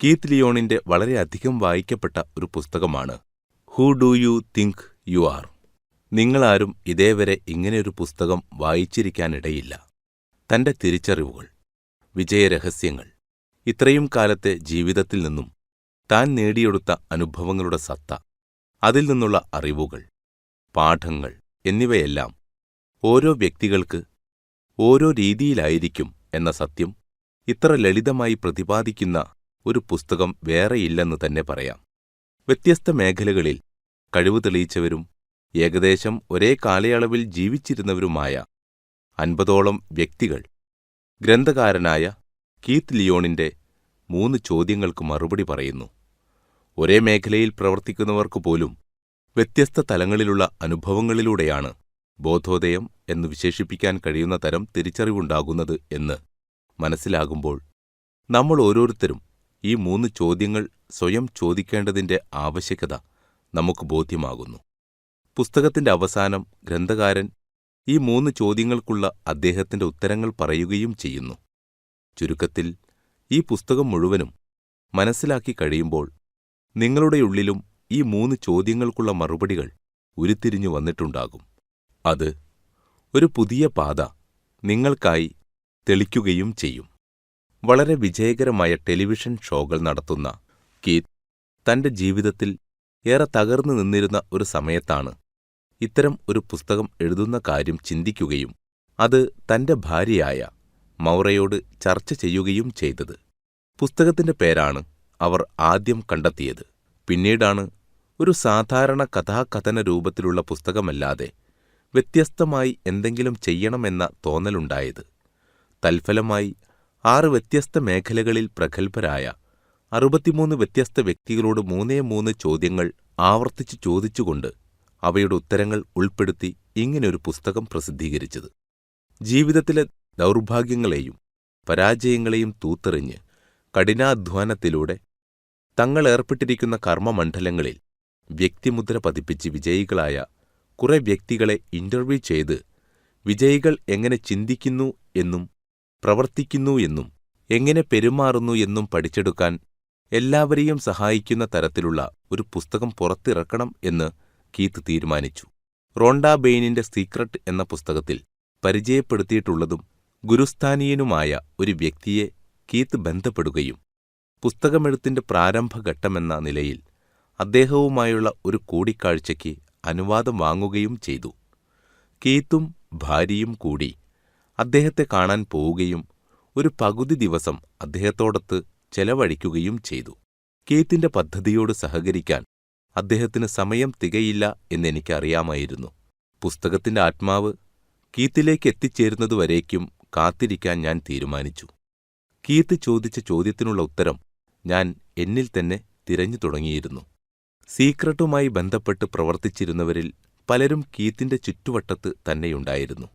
Keith ലിയോണിന്റെ വളരെയധികം വായിക്കപ്പെട്ട ഒരു പുസ്തകമാണ് who do you think you are. നിങ്ങളാരും ഇതേവരെ ഇങ്ങനെയൊരു പുസ്തകം വായിച്ചിരിക്കാനിടയില്ല. തന്റെ തിരിച്ചറിവുകൾ, വിജയരഹസ്യങ്ങൾ, ഇത്രയും കാലത്തെ ജീവിതത്തിൽ നിന്നും താൻ നേടിയെടുത്ത അനുഭവങ്ങളുടെ സത്ത, അതിൽ നിന്നുള്ള അറിവുകൾ, പാഠങ്ങൾ എന്നിവയെല്ലാം ഓരോ വ്യക്തികൾക്ക് ഓരോ രീതിയിലായിരിക്കും എന്ന സത്യം ഇത്ര ലളിതമായി പ്രതിപാദിക്കുന്ന ഒരു പുസ്തകം വേറെയില്ലെന്ന് തന്നെ പറയാം. വ്യത്യസ്ത മേഖലകളിൽ കഴിവ് തെളിയിച്ചവരും ഏകദേശം ഒരേ കാലയളവിൽ ജീവിച്ചിരുന്നവരുമായ 50ഓളം വ്യക്തികൾ ഗ്രന്ഥകാരനായ കീത്ത് ലിയോണിന്റെ 3 ചോദ്യങ്ങൾക്ക് മറുപടി പറയുന്നു. ഒരേ മേഖലയിൽ പ്രവർത്തിക്കുന്നവർക്ക് പോലും വ്യത്യസ്ത തലങ്ങളിലുള്ള അനുഭവങ്ങളിലൂടെയാണ് ബോധോദയം എന്ന് വിശേഷിപ്പിക്കാൻ കഴിയുന്ന തരം തിരിച്ചറിവുണ്ടാകുന്നത് എന്ന് മനസ്സിലാകുമ്പോൾ നമ്മൾ ഓരോരുത്തരും ഈ 3 ചോദ്യങ്ങൾ സ്വയം ചോദിക്കേണ്ടതിന്റെ ആവശ്യകത നമുക്ക് ബോധ്യമാകുന്നു. പുസ്തകത്തിന്റെ അവസാനം ഗ്രന്ഥകാരൻ ഈ 3 ചോദ്യങ്ങൾക്കുള്ള അദ്ദേഹത്തിന്റെ ഉത്തരങ്ങൾ പറയുകയും ചെയ്യുന്നു. ചുരുക്കത്തിൽ ഈ പുസ്തകം മുഴുവനും മനസ്സിലാക്കി കഴിയുമ്പോൾ നിങ്ങളുടെ ഉള്ളിലും ഈ 3 ചോദ്യങ്ങൾക്കുള്ള മറുപടികൾ ഉരുത്തിരിഞ്ഞു വന്നിട്ടുണ്ടാകും. അത് ഒരു പുതിയ പാത നിങ്ങൾക്കായി തെളിക്കുകയും ചെയ്യും. വളരെ വിജയകരമായ ടെലിവിഷൻ ഷോകൾ നടത്തുന്ന കീത്ത് തന്റെ ജീവിതത്തിൽ ഏറെ തകർന്നു നിന്നിരുന്ന ഒരു സമയത്താണ് ഇത്തരം ഒരു പുസ്തകം എഴുതുന്ന കാര്യം ചിന്തിക്കുകയും അത് തന്റെ ഭാര്യയായ മൗറയോട് ചർച്ച ചെയ്യുകയും ചെയ്തത്. പുസ്തകത്തിന്റെ പേരാണ് അവർ ആദ്യം കണ്ടെത്തിയത്. പിന്നീടാണ് ഒരു സാധാരണ കഥാകഥന രൂപത്തിലുള്ള പുസ്തകമല്ലാതെ വ്യത്യസ്തമായി എന്തെങ്കിലും ചെയ്യണമെന്ന തോന്നലുണ്ടായത്. തൽഫലമായി 6 വ്യത്യസ്ത മേഖലകളിൽ പ്രഗത്ഭരായ 63 വ്യത്യസ്ത വ്യക്തികളോട് 3 ചോദ്യങ്ങൾ ആവർത്തിച്ചു ചോദിച്ചുകൊണ്ട് അവയുടെ ഉത്തരങ്ങൾ ഉൾപ്പെടുത്തി ഇങ്ങനെയൊരു പുസ്തകം പ്രസിദ്ധീകരിച്ചത്. ജീവിതത്തിലെ ദൗർഭാഗ്യങ്ങളെയും പരാജയങ്ങളെയും തൂത്തെറിഞ്ഞ് കഠിനാധ്വാനത്തിലൂടെ തങ്ങളേർപ്പെട്ടിരിക്കുന്ന കർമ്മമണ്ഡലങ്ങളിൽ വ്യക്തിമുദ്ര പതിപ്പിച്ച് വിജയികളായ കുറെ വ്യക്തികളെ ഇന്റർവ്യൂ ചെയ്ത് വിജയികൾ എങ്ങനെ ചിന്തിക്കുന്നു എന്നും പ്രവർത്തിക്കുന്നു എന്നും എങ്ങനെ പെരുമാറുന്നു എന്നും പഠിച്ചെടുക്കാൻ എല്ലാവരെയും സഹായിക്കുന്ന തരത്തിലുള്ള ഒരു പുസ്തകം പുറത്തിറക്കണം എന്ന് കീത്ത് തീരുമാനിച്ചു. റോണ്ട ബെയ്നിന്റെ സീക്രട്ട് എന്ന പുസ്തകത്തിൽ പരിചയപ്പെടുത്തിയിട്ടുള്ളതും ഗുരുസ്ഥാനീയനുമായ ഒരു വ്യക്തിയെ കീത്ത് ബന്ധപ്പെടുകയും പുസ്തകമെഴുത്തിന്റെ പ്രാരംഭഘട്ടമെന്ന നിലയിൽ അദ്ദേഹവുമായുള്ള ഒരു കൂടിക്കാഴ്ചയ്ക്ക് അനുവാദം വാങ്ങുകയും ചെയ്തു. കീത്തും ഭാര്യയും കൂടി അദ്ദേഹത്തെ കാണാൻ പോവുകയും ഒരു പകുതി ദിവസം അദ്ദേഹത്തോടൊത്ത് ചെലവഴിക്കുകയും ചെയ്തു. കീത്തിന്റെ പദ്ധതിയോട് സഹകരിക്കാൻ അദ്ദേഹത്തിന് സമയം തികയില്ല എന്നെനിക്കറിയാമായിരുന്നു. പുസ്തകത്തിന്റെ ആത്മാവ് കീത്തിലേക്ക് എത്തിച്ചേരുന്നതുവരേക്കും കാത്തിരിക്കാൻ ഞാൻ തീരുമാനിച്ചു. കീത്ത് ചോദിച്ച ചോദ്യത്തിനുള്ള ഉത്തരം ഞാൻ എന്നിൽ തന്നെ തിരഞ്ഞു തുടങ്ങിയിരുന്നു. സീക്രട്ടുമായി ബന്ധപ്പെട്ട് പ്രവർത്തിച്ചിരുന്നവരിൽ പലരും കീത്തിന്റെ ചുറ്റുവട്ടത്ത് തന്നെയുണ്ടായിരുന്നു.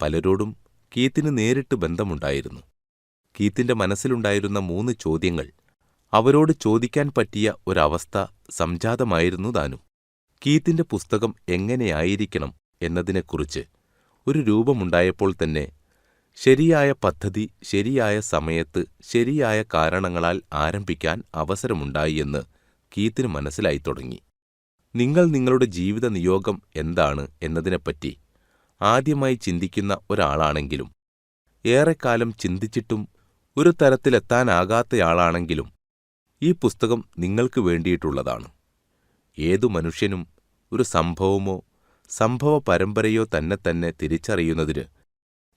പലരോടും കീത്തിന് നേരിട്ട് ബന്ധമുണ്ടായിരുന്നു. കീത്തിന്റെ മനസ്സിലുണ്ടായിരുന്ന 3 ചോദ്യങ്ങൾ അവരോട് ചോദിക്കാൻ പറ്റിയ ഒരവസ്ഥ സംജാതമായിരുന്നു താനും. കീത്തിന്റെ പുസ്തകം എങ്ങനെയായിരിക്കണം എന്നതിനെക്കുറിച്ച് ഒരു രൂപമുണ്ടായപ്പോൾ തന്നെ ശരിയായ പദ്ധതി ശരിയായ സമയത്ത് ശരിയായ കാരണങ്ങളാൽ ആരംഭിക്കാൻ അവസരമുണ്ടായി എന്ന് കീത്തിന് മനസ്സിലായി തുടങ്ങി. നിങ്ങൾ നിങ്ങളുടെ ജീവിത നിയോഗം എന്താണ് എന്നതിനെപ്പറ്റി ആദ്യമായി ചിന്തിക്കുന്ന ഒരാളാണെങ്കിലും ഏറെക്കാലം ചിന്തിച്ചിട്ടും ഒരു തരത്തിലെത്താനാകാത്തയാളാണെങ്കിലും ഈ പുസ്തകം നിങ്ങൾക്ക് വേണ്ടിയിട്ടുള്ളതാണ്. ഏതു മനുഷ്യനും ഒരു സംഭവമോ സംഭവ പരമ്പരയോ തന്നെ തിരിച്ചറിയുന്നതിന്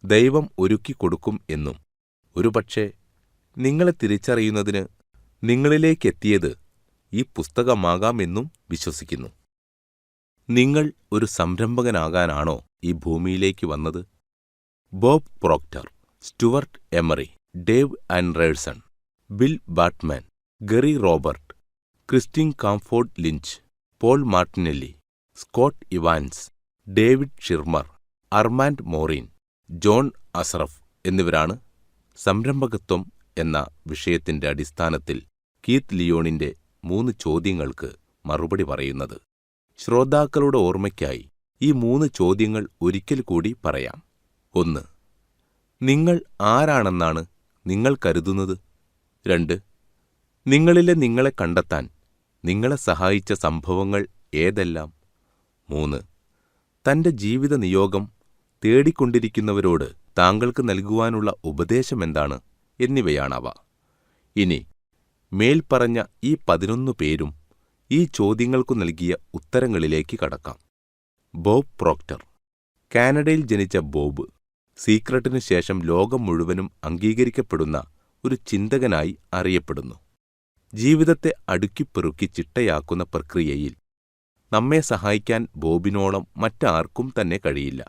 ദൈവം ഒരുക്കിക്കൊടുക്കും എന്നും ഒരുപക്ഷെ നിങ്ങളെ തിരിച്ചറിയുന്നതിന് നിങ്ങളിലേക്കെത്തിയത് ഈ പുസ്തകമാകാമെന്നും വിശ്വസിക്കുന്നു. നിങ്ങൾ ഒരു സംരംഭകനാകാനാണോ ഈ ഭൂമിയിലേക്ക് വന്നത്? Bob Proctor, Stuart Emery, Dave Anderson, Bill Bartmann, Gary Robert, Christine Comaford Lynch, Paul Martinelli, Scott Evans, David Schirmer, Armand Morin, John Assaraf എന്നിവരാണ് സംരംഭകത്വം എന്ന വിഷയത്തിന്റെ അടിസ്ഥാനത്തിൽ കീത്ത് ലിയോണിന്റെ 3 ചോദ്യങ്ങൾക്ക് മറുപടി പറയുന്നത്. ശ്രോതാക്കളുടെ ഓർമ്മയ്ക്കായി ഈ 3 ചോദ്യങ്ങൾ ഒരിക്കൽ കൂടി പറയാം. 1. നിങ്ങൾ ആരാണെന്നാണ് നിങ്ങൾ കരുതുന്നത്? 2. നിങ്ങളിലെ നിങ്ങളെ കണ്ടെത്താൻ നിങ്ങളെ സഹായിച്ച സംഭവങ്ങൾ ഏതെല്ലാം? 3. തന്റെ ജീവിത നിയോഗം തേടിക്കൊണ്ടിരിക്കുന്നവരോട് താങ്കൾക്ക് നൽകുവാനുള്ള ഉപദേശമെന്താണ് എന്നിവയാണവ. ഇനി മേൽപ്പറഞ്ഞ ഈ 11 പേരും ഈ ചോദ്യങ്ങൾക്കു നൽകിയ ഉത്തരങ്ങളിലേക്ക് കടക്കാം. Bob Proctor. കാനഡയിൽ ജനിച്ച ബോബ് സീക്രട്ടിനു ശേഷം ലോകം മുഴുവനും അംഗീകരിക്കപ്പെടുന്ന ഒരു ചിന്തകനായി അറിയപ്പെടുന്നു. ജീവിതത്തെ അടുക്കിപ്പെറുക്കി ചിട്ടയാക്കുന്ന പ്രക്രിയയിൽ നമ്മെ സഹായിക്കാൻ ബോബിനോളം മറ്റാർക്കും തന്നെ കഴിയില്ല.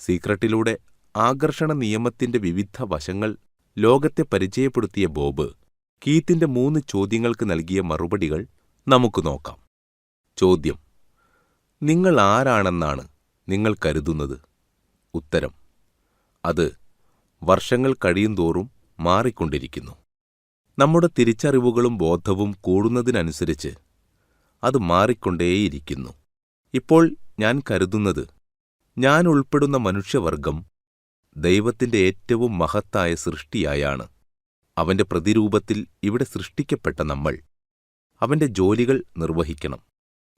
സീക്രട്ടിലൂടെ ആകർഷണ നിയമത്തിന്റെ വിവിധ വശങ്ങൾ ലോകത്തെ പരിചയപ്പെടുത്തിയ ബോബ് കീത്തിന്റെ 3 ചോദ്യങ്ങൾക്ക് നൽകിയ മറുപടികൾ നമുക്ക് നോക്കാം. ചോദ്യം: നിങ്ങൾ ആരാണെന്നാണ് നിങ്ങൾ കരുതുന്നത്? ഉത്തരം: അത് വർഷങ്ങൾ കഴിയുന്തോറും മാറിക്കൊണ്ടിരിക്കുന്നു. നമ്മുടെ തിരിച്ചറിവുകളും ബോധവും കൂടുന്നതിനനുസരിച്ച് അത് മാറിക്കൊണ്ടേയിരിക്കുന്നു. ഇപ്പോൾ ഞാൻ കരുതുന്നത് ഞാൻ ഉൾപ്പെടുന്ന മനുഷ്യവർഗം ദൈവത്തിന്റെ ഏറ്റവും മഹത്തായ സൃഷ്ടിയായാണ്. അവന്റെ പ്രതിരൂപത്തിൽ ഇവിടെ സൃഷ്ടിക്കപ്പെട്ട നമ്മൾ അവന്റെ ജോലികൾ നിർവഹിക്കണം.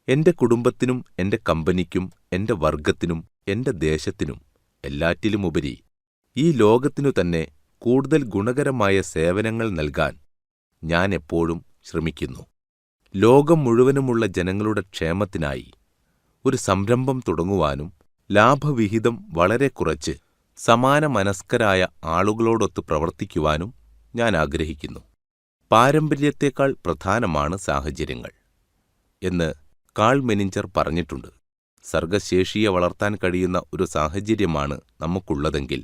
എന്റെ കുടുംബത്തിനും എന്റെ കമ്പനിക്കും എന്റെ വർഗത്തിനും എന്റെ ദേശത്തിനും എല്ലാറ്റിലുമുപരി ഈ ലോകത്തിനു തന്നെ കൂടുതൽ ഗുണകരമായ സേവനങ്ങൾ നൽകാൻ ഞാൻ എപ്പോഴും ശ്രമിക്കുന്നു. ലോകം മുഴുവനുമുള്ള ജനങ്ങളുടെ ക്ഷേമത്തിനായി ഒരു സംരംഭം തുടങ്ങുവാനും ലാഭവിഹിതം വളരെ കുറച്ച് സമാന മനസ്കരായ ആളുകളോടൊത്ത് പ്രവർത്തിക്കുവാനും ഞാൻ ആഗ്രഹിക്കുന്നു. പാരമ്പര്യത്തേക്കാൾ പ്രധാനമാണ് സാഹചര്യങ്ങൾ എന്ന് കാൾ മെനിഞ്ചർ പറഞ്ഞിട്ടുണ്ട്. സർഗശേഷിയെ വളർത്താൻ കഴിയുന്ന ഒരു സാഹചര്യമാണ് നമുക്കുള്ളതെങ്കിൽ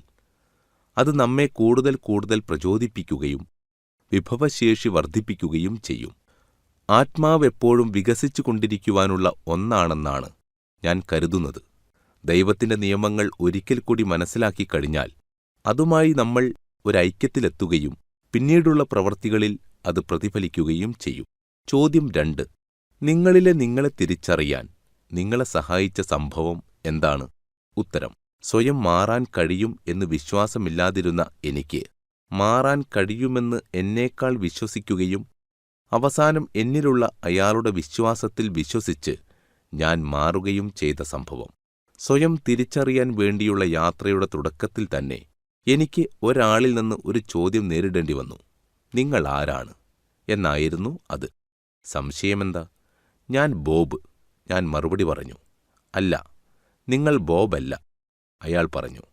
അത് നമ്മെ കൂടുതൽ കൂടുതൽ പ്രചോദിപ്പിക്കുകയും വിഭവശേഷി വർദ്ധിപ്പിക്കുകയും ചെയ്യും. ആത്മാവ് എപ്പോഴും വികസിച്ചുകൊണ്ടിരിക്കുവാനുള്ള ഒന്നാണെന്നാണ് ഞാൻ കരുതുന്നത്. ദൈവത്തിന്റെ നിയമങ്ങൾ ഒരിക്കൽ കൂടി മനസ്സിലാക്കിക്കഴിഞ്ഞാൽ അതുമായി നമ്മൾ ഒരൈക്യത്തിലെത്തുകയും പിന്നീടുള്ള പ്രവൃത്തികളിൽ അത് പ്രതിഫലിക്കുകയും ചെയ്യും. ചോദ്യം 2. നിങ്ങളിലെ നിങ്ങളെ തിരിച്ചറിയാൻ നിങ്ങളെ സഹായിച്ച സംഭവം എന്താണ്? ഉത്തരം: സ്വയം മാറാൻ കഴിയും എന്ന് വിശ്വാസമില്ലാതിരുന്ന എനിക്ക് മാറാൻ കഴിയുമെന്ന് എന്നേക്കാൾ വിശ്വസിക്കുകയും അവസാനം എന്നിലുള്ള അയാളുടെ വിശ്വാസത്തിൽ വിശ്വസിച്ച് ഞാൻ മാറുകയും ചെയ്ത സംഭവം. സ്വയം തിരിച്ചറിയാൻ വേണ്ടിയുള്ള യാത്രയുടെ തുടക്കത്തിൽ തന്നെ എനിക്ക് ഒരാളിൽ നിന്ന് ഒരു ചോദ്യം നേരിടേണ്ടി വന്നു. നിങ്ങൾ ആരാണ് എന്നായിരുന്നു അത്. സംശയമെന്താ? ഞാൻ ബോബ്. ഞാൻ മറുപടി പറഞ്ഞു. അല്ല, നിങ്ങൾ ബോബല്ല. അയാൾ പറഞ്ഞു.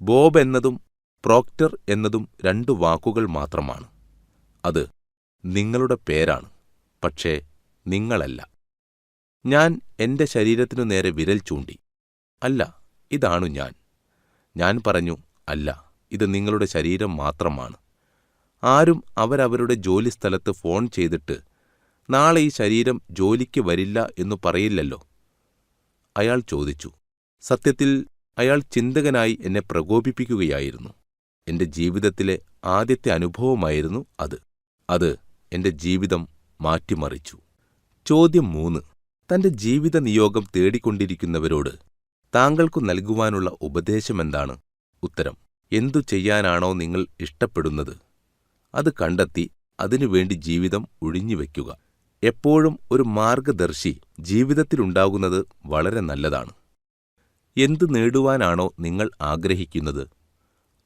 ബോബ് എന്നതും പ്രോക്ടർ എന്നതും 2 വാക്കുകൾ മാത്രമാണ്. അത് നിങ്ങളുടെ പേരാണ്, പക്ഷേ നിങ്ങളല്ല. ഞാൻ എന്റെ ശരീരത്തിനു നേരെ വിരൽ ചൂണ്ടി. അല്ല, ഇതാണു ഞാൻ. ഞാൻ പറഞ്ഞു, അല്ല, ഇത് നിങ്ങളുടെ ശരീരം മാത്രമാണ്. ആരും അവരവരുടെ ജോലിസ്ഥലത്ത് ഫോൺ ചെയ്തിട്ട് നാളെ ഈ ശരീരം ജോലിക്ക് വരില്ല എന്നു പറയില്ലല്ലോ. അയാൾ ചോദിച്ചു. സത്യത്തിൽ അയാൾ ചിന്തകനായി എന്നെ പ്രകോപിപ്പിക്കുകയായിരുന്നു. എന്റെ ജീവിതത്തിലെ ആദ്യത്തെ അനുഭവമായിരുന്നു അത്. അത് എന്റെ ജീവിതം മാറ്റിമറിച്ചു. ചോദ്യം 3. തന്റെ ജീവിത നിയോഗം തേടിക്കൊണ്ടിരിക്കുന്നവരോട് താങ്കൾക്കു നൽകുവാനുള്ള ഉപദേശമെന്താണ്? ഉത്തരം: എന്തു ചെയ്യാനാണോ നിങ്ങൾ ഇഷ്ടപ്പെടുന്നത് അത് കണ്ടെത്തി അതിനുവേണ്ടി ജീവിതം ഒഴിഞ്ഞുവെക്കുക. എപ്പോഴും ഒരു മാർഗദർശി ജീവിതത്തിലുണ്ടാകുന്നത് വളരെ നല്ലതാണ്. എന്തു നേടുവാനാണോ നിങ്ങൾ ആഗ്രഹിക്കുന്നത്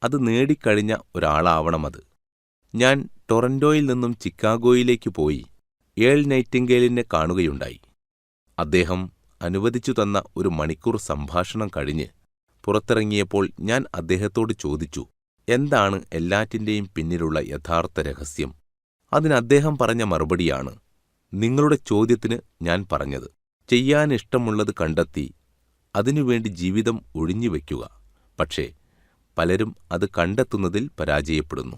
അത് നേടിക്കഴിഞ്ഞ ഒരാളാവണമത്. ഞാൻ ടൊറന്റോയിൽ നിന്നും ചിക്കാഗോയിലേക്ക് പോയി ഏൾ നൈറ്റിംഗേലിനെ കാണുകയുണ്ടായി. അദ്ദേഹം അനുവദിച്ചു തന്ന 1 മണിക്കൂർ സംഭാഷണം കഴിഞ്ഞ് പുറത്തിറങ്ങിയപ്പോൾ ഞാൻ അദ്ദേഹത്തോട് ചോദിച്ചു, എന്താണ് എല്ലാറ്റിന്റെയും പിന്നിലുള്ള യഥാർത്ഥ രഹസ്യം? അതിന് അദ്ദേഹം പറഞ്ഞ മറുപടിയാണ് നിങ്ങളുടെ ചോദ്യത്തിന് ഞാൻ പറഞ്ഞത്. ചെയ്യാനിഷ്ടമുള്ളത് കണ്ടെത്തി അതിനുവേണ്ടി ജീവിതം ഒഴിഞ്ഞുവെക്കുക. പക്ഷേ പലരും അത് കണ്ടെത്തുന്നതിൽ പരാജയപ്പെടുന്നു.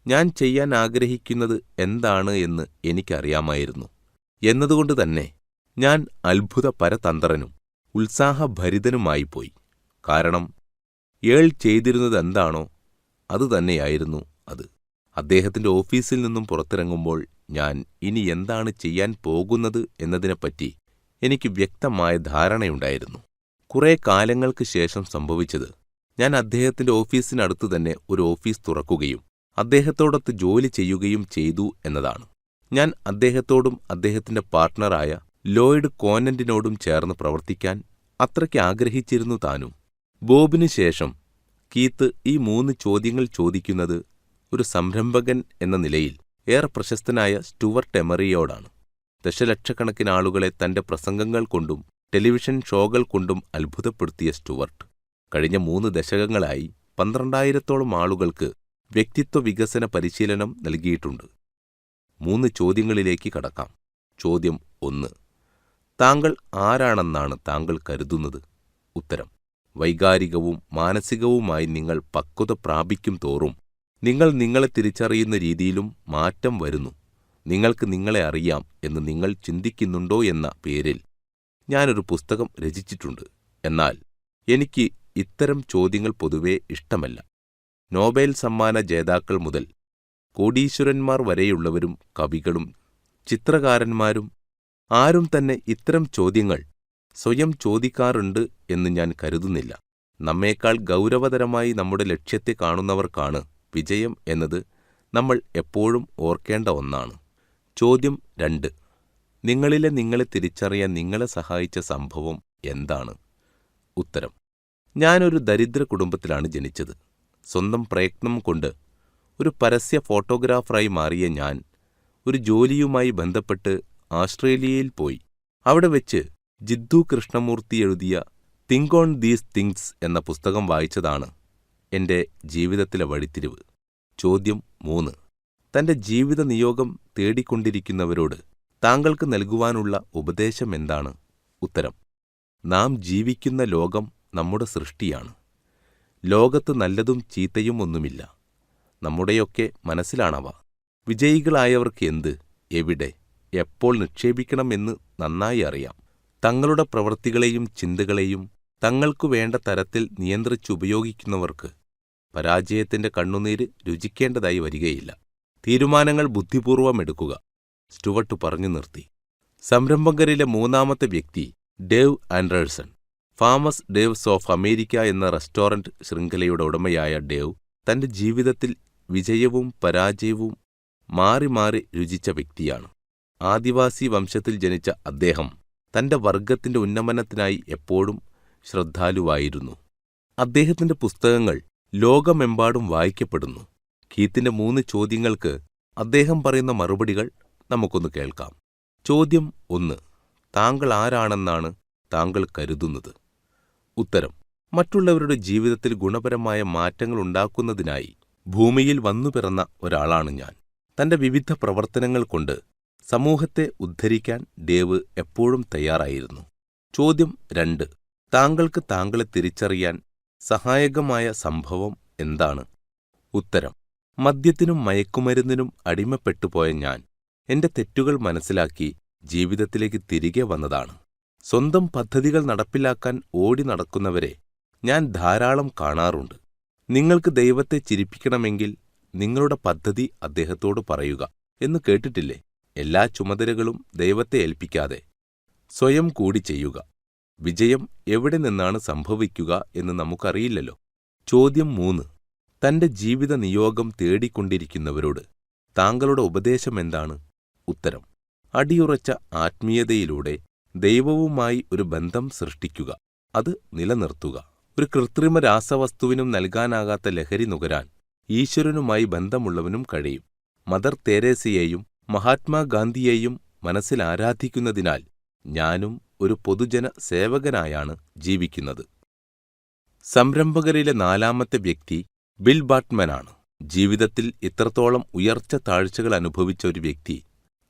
ഞാൻ ചെയ്യാൻ ആഗ്രഹിക്കുന്നത് എന്താണ് എന്ന് എനിക്കറിയാമായിരുന്നു എന്നതുകൊണ്ട് തന്നെ ഞാൻ അത്ഭുത പരതന്ത്രനും ഉത്സാഹഭരിതനുമായിപ്പോയി. കാരണം ഏൾ ചെയ്തിരുന്നതെന്താണോ അതുതന്നെയായിരുന്നു അത്. അദ്ദേഹത്തിന്റെ ഓഫീസിൽ നിന്നും പുറത്തിറങ്ങുമ്പോൾ ഞാൻ ഇനി എന്താണ് ചെയ്യാൻ പോകുന്നത് എന്നതിനെപ്പറ്റി എനിക്ക് വ്യക്തമായ ധാരണയുണ്ടായിരുന്നു. കുറെ കാലങ്ങൾക്ക് ശേഷം സംഭവിച്ചത് ഞാൻ അദ്ദേഹത്തിന്റെ ഓഫീസിനടുത്തു തന്നെ ഒരു ഓഫീസ് തുറക്കുകയും അദ്ദേഹത്തോടൊത്ത് ജോലി ചെയ്യുകയും ചെയ്തു എന്നതാണ്. ഞാൻ അദ്ദേഹത്തോടും അദ്ദേഹത്തിന്റെ പാർട്ട്ണറായ ലോയ്ഡ് കോനന്റിനോടും ചേർന്ന് പ്രവർത്തിക്കാൻ അത്രയ്ക്ക് ആഗ്രഹിച്ചിരുന്നു താനും. ബോബിനു ശേഷം കീത്ത് ഈ 3 ചോദ്യങ്ങൾ ചോദിക്കുന്നത് ഒരു സംരംഭകൻ എന്ന നിലയിൽ ഏറെ പ്രശസ്തനായ സ്റ്റുവർട്ട് എമറിയോടാണ്. ദശലക്ഷക്കണക്കിന് ആളുകളെ തന്റെ പ്രസംഗങ്ങൾ കൊണ്ടും ടെലിവിഷൻ ഷോകൾ കൊണ്ടും അത്ഭുതപ്പെടുത്തിയ സ്റ്റുവർട്ട് കഴിഞ്ഞ 3 ദശകങ്ങളായി 12,000-ഓളം ആളുകൾക്ക് വ്യക്തിത്വ വികസന പരിശീലനം നൽകിയിട്ടുണ്ട്. 3 ചോദ്യങ്ങളിലേക്ക് കടക്കാം. ചോദ്യം 1. താങ്കൾ ആരാണെന്നാണ് താങ്കൾ കരുതുന്നത്? ഉത്തരം: വൈകാരികവും മാനസികവുമായി നിങ്ങൾ പക്വത പ്രാപിക്കും തോറും നിങ്ങൾ നിങ്ങളെ തിരിച്ചറിയുന്ന രീതിയിലും മാറ്റം വരുന്നു. നിങ്ങൾക്ക് നിങ്ങളെ അറിയാം എന്ന് നിങ്ങൾ ചിന്തിക്കുന്നുണ്ടോ എന്ന പേരിൽ ഞാനൊരു പുസ്തകം രചിച്ചിട്ടുണ്ട്. എന്നാൽ എനിക്ക് ഇത്തരം ചോദ്യങ്ങൾ പൊതുവെ ഇഷ്ടമല്ല. നോബൽ സമ്മാന ജേതാക്കൾ മുതൽ കോടീശ്വരന്മാർ വരെയുള്ളവരും കവികളും ചിത്രകാരന്മാരും ആരും തന്നെ ഇത്തരം ചോദ്യങ്ങൾ സ്വയം ചോദിക്കാറുണ്ട് എന്ന് ഞാൻ കരുതുന്നില്ല. നമ്മേക്കാൾ ഗൗരവതരമായി നമ്മുടെ ലക്ഷ്യത്തെ കാണുന്നവർക്കാണ് വിജയം എന്നത് നമ്മൾ എപ്പോഴും ഓർക്കേണ്ട ഒന്നാണ്. ചോദ്യം 2. നിങ്ങളിലെ നിങ്ങളെ തിരിച്ചറിയാൻ നിങ്ങളെ സഹായിച്ച സംഭവം എന്താണ്? ഉത്തരം: ഞാനൊരു ദരിദ്ര കുടുംബത്തിലാണ് ജനിച്ചത്. സ്വന്തം പ്രയത്നം കൊണ്ട് ഒരു പരസ്യ ഫോട്ടോഗ്രാഫറായി മാറിയ ഞാൻ ഒരു ജോലിയുമായി ബന്ധപ്പെട്ട് ആസ്ട്രേലിയയിൽ പോയി. അവിടെ വെച്ച് ജിദ്ദു കൃഷ്ണമൂർത്തി എഴുതിയ തിങ്ക് ഓൺ ദീസ് തിങ്സ് എന്ന പുസ്തകം വായിച്ചതാണ് എന്റെ ജീവിതത്തിലെ വഴിത്തിരിവ്. ചോദ്യം 3. തന്റെ ജീവിത നിയോഗം തേടിക്കൊണ്ടിരിക്കുന്നവരോട് താങ്കൾക്ക് നൽകുവാനുള്ള ഉപദേശം എന്താണ്? ഉത്തരം: നാം ജീവിക്കുന്ന ലോകം നമ്മുടെ സൃഷ്ടിയാണ്. ലോകത്ത് നല്ലതും ചീത്തയും ഒന്നുമില്ല. നമ്മുടെയൊക്കെ മനസ്സിലാണവ. വിജയികളായവർക്ക് എന്ത്, എവിടെ, എപ്പോൾ നിക്ഷേപിക്കണമെന്ന് നന്നായി അറിയാം. തങ്ങളുടെ പ്രവൃത്തികളെയും ചിന്തകളെയും തങ്ങൾക്കു വേണ്ട തരത്തിൽ നിയന്ത്രിച്ചുപയോഗിക്കുന്നവർക്ക് പരാജയത്തിന്റെ കണ്ണുനീര് രുചിക്കേണ്ടതായി വരികയില്ല. തീരുമാനങ്ങൾ ബുദ്ധിപൂർവം എടുക്കുക. സ്റ്റുവർട്ട് പറഞ്ഞു നിർത്തി. സംരംഭകരിലെ 3-ാമത്തെ വ്യക്തി Dave Anderson. Famous Dave's of America എന്ന റെസ്റ്റോറന്റ് ശൃംഖലയുടെ ഉടമയായ ഡേവ് തന്റെ ജീവിതത്തിൽ വിജയവും പരാജയവും മാറി മാറി രുചിച്ച വ്യക്തിയാണ്. ആദിവാസി വംശത്തിൽ ജനിച്ച അദ്ദേഹം തന്റെ വർഗത്തിന്റെ ഉന്നമനത്തിനായി എപ്പോഴും ശ്രദ്ധാലുവായിരുന്നു. അദ്ദേഹത്തിന്റെ പുസ്തകങ്ങൾ ലോകമെമ്പാടും വായിക്കപ്പെടുന്നു. കീത്തിന്റെ 3 ചോദ്യങ്ങൾക്ക് അദ്ദേഹം പറയുന്ന മറുപടികൾ നമുക്കൊന്ന് കേൾക്കാം. ചോദ്യം 1. താങ്കൾ ആരാണെന്നാണ് താങ്കൾ കരുതുന്നത്? ഉത്തരം: മറ്റുള്ളവരുടെ ജീവിതത്തിൽ ഗുണപരമായ മാറ്റങ്ങളുണ്ടാക്കുന്നതിനായി ഭൂമിയിൽ വന്നുപിറന്ന ഒരാളാണ് ഞാൻ. തന്റെ വിവിധ പ്രവർത്തനങ്ങൾ കൊണ്ട് സമൂഹത്തെ ഉദ്ധരിക്കാൻ ഡേവ് എപ്പോഴും തയ്യാറായിരുന്നു. ചോദ്യം 2. താങ്കൾക്ക് താങ്കളെ തിരിച്ചറിയാൻ സഹായകമായ സംഭവം എന്താണ്? ഉത്തരം: മദ്യത്തിനും മയക്കുമരുന്നിനും അടിമപ്പെട്ടുപോയ ഞാൻ എന്റെ തെറ്റുകൾ മനസ്സിലാക്കി ജീവിതത്തിലേക്ക് തിരികെ വന്നതാണ്. സ്വന്തം പദ്ധതികൾ നടപ്പിലാക്കാൻ ഓടി നടക്കുന്നവരെ ഞാൻ ധാരാളം കാണാറുണ്ട്. നിങ്ങൾക്ക് ദൈവത്തെ ചിരിപ്പിക്കണമെങ്കിൽ നിങ്ങളുടെ പദ്ധതി അദ്ദേഹത്തോട് പറയുക എന്ന് കേട്ടിട്ടില്ലേ? എല്ലാ ചുമതലകളും ദൈവത്തെ ഏൽപ്പിക്കാതെ സ്വയം കൂടി ചെയ്യുക. വിജയം എവിടെ നിന്നാണ് സംഭവിക്കുക എന്ന് നമുക്കറിയില്ലല്ലോ. ചോദ്യം 3. തന്റെ ജീവിത നിയോഗം തേടിക്കൊണ്ടിരിക്കുന്നവരോട് താങ്കളുടെ ഉപദേശമെന്താണ്? ഉത്തരം: അടിയുറച്ച ആത്മീയതയിലൂടെ ദൈവവുമായി ഒരു ബന്ധം സൃഷ്ടിക്കുക, അത് നിലനിർത്തുക. ഒരു കൃത്രിമ രാസവസ്തുവിനും നൽകാനാകാത്ത ലഹരി നുകരാൻ ഈശ്വരനുമായി ബന്ധമുള്ളവനും കഴിയും. മദർ തെരേസയെയും മഹാത്മാഗാന്ധിയെയും മനസ്സിൽ ആരാധിക്കുന്നതിനാൽ ഞാനും ഒരു പൊതുജന സേവകനായാണ് ജീവിക്കുന്നത്. സംരംഭകരിലെ 4-ാമത്തെ വ്യക്തി ബിൽ ബാറ്റ്മാനാണ്. ജീവിതത്തിൽ ഇത്രത്തോളം ഉയർച്ച താഴ്ചകൾ അനുഭവിച്ച ഒരു വ്യക്തി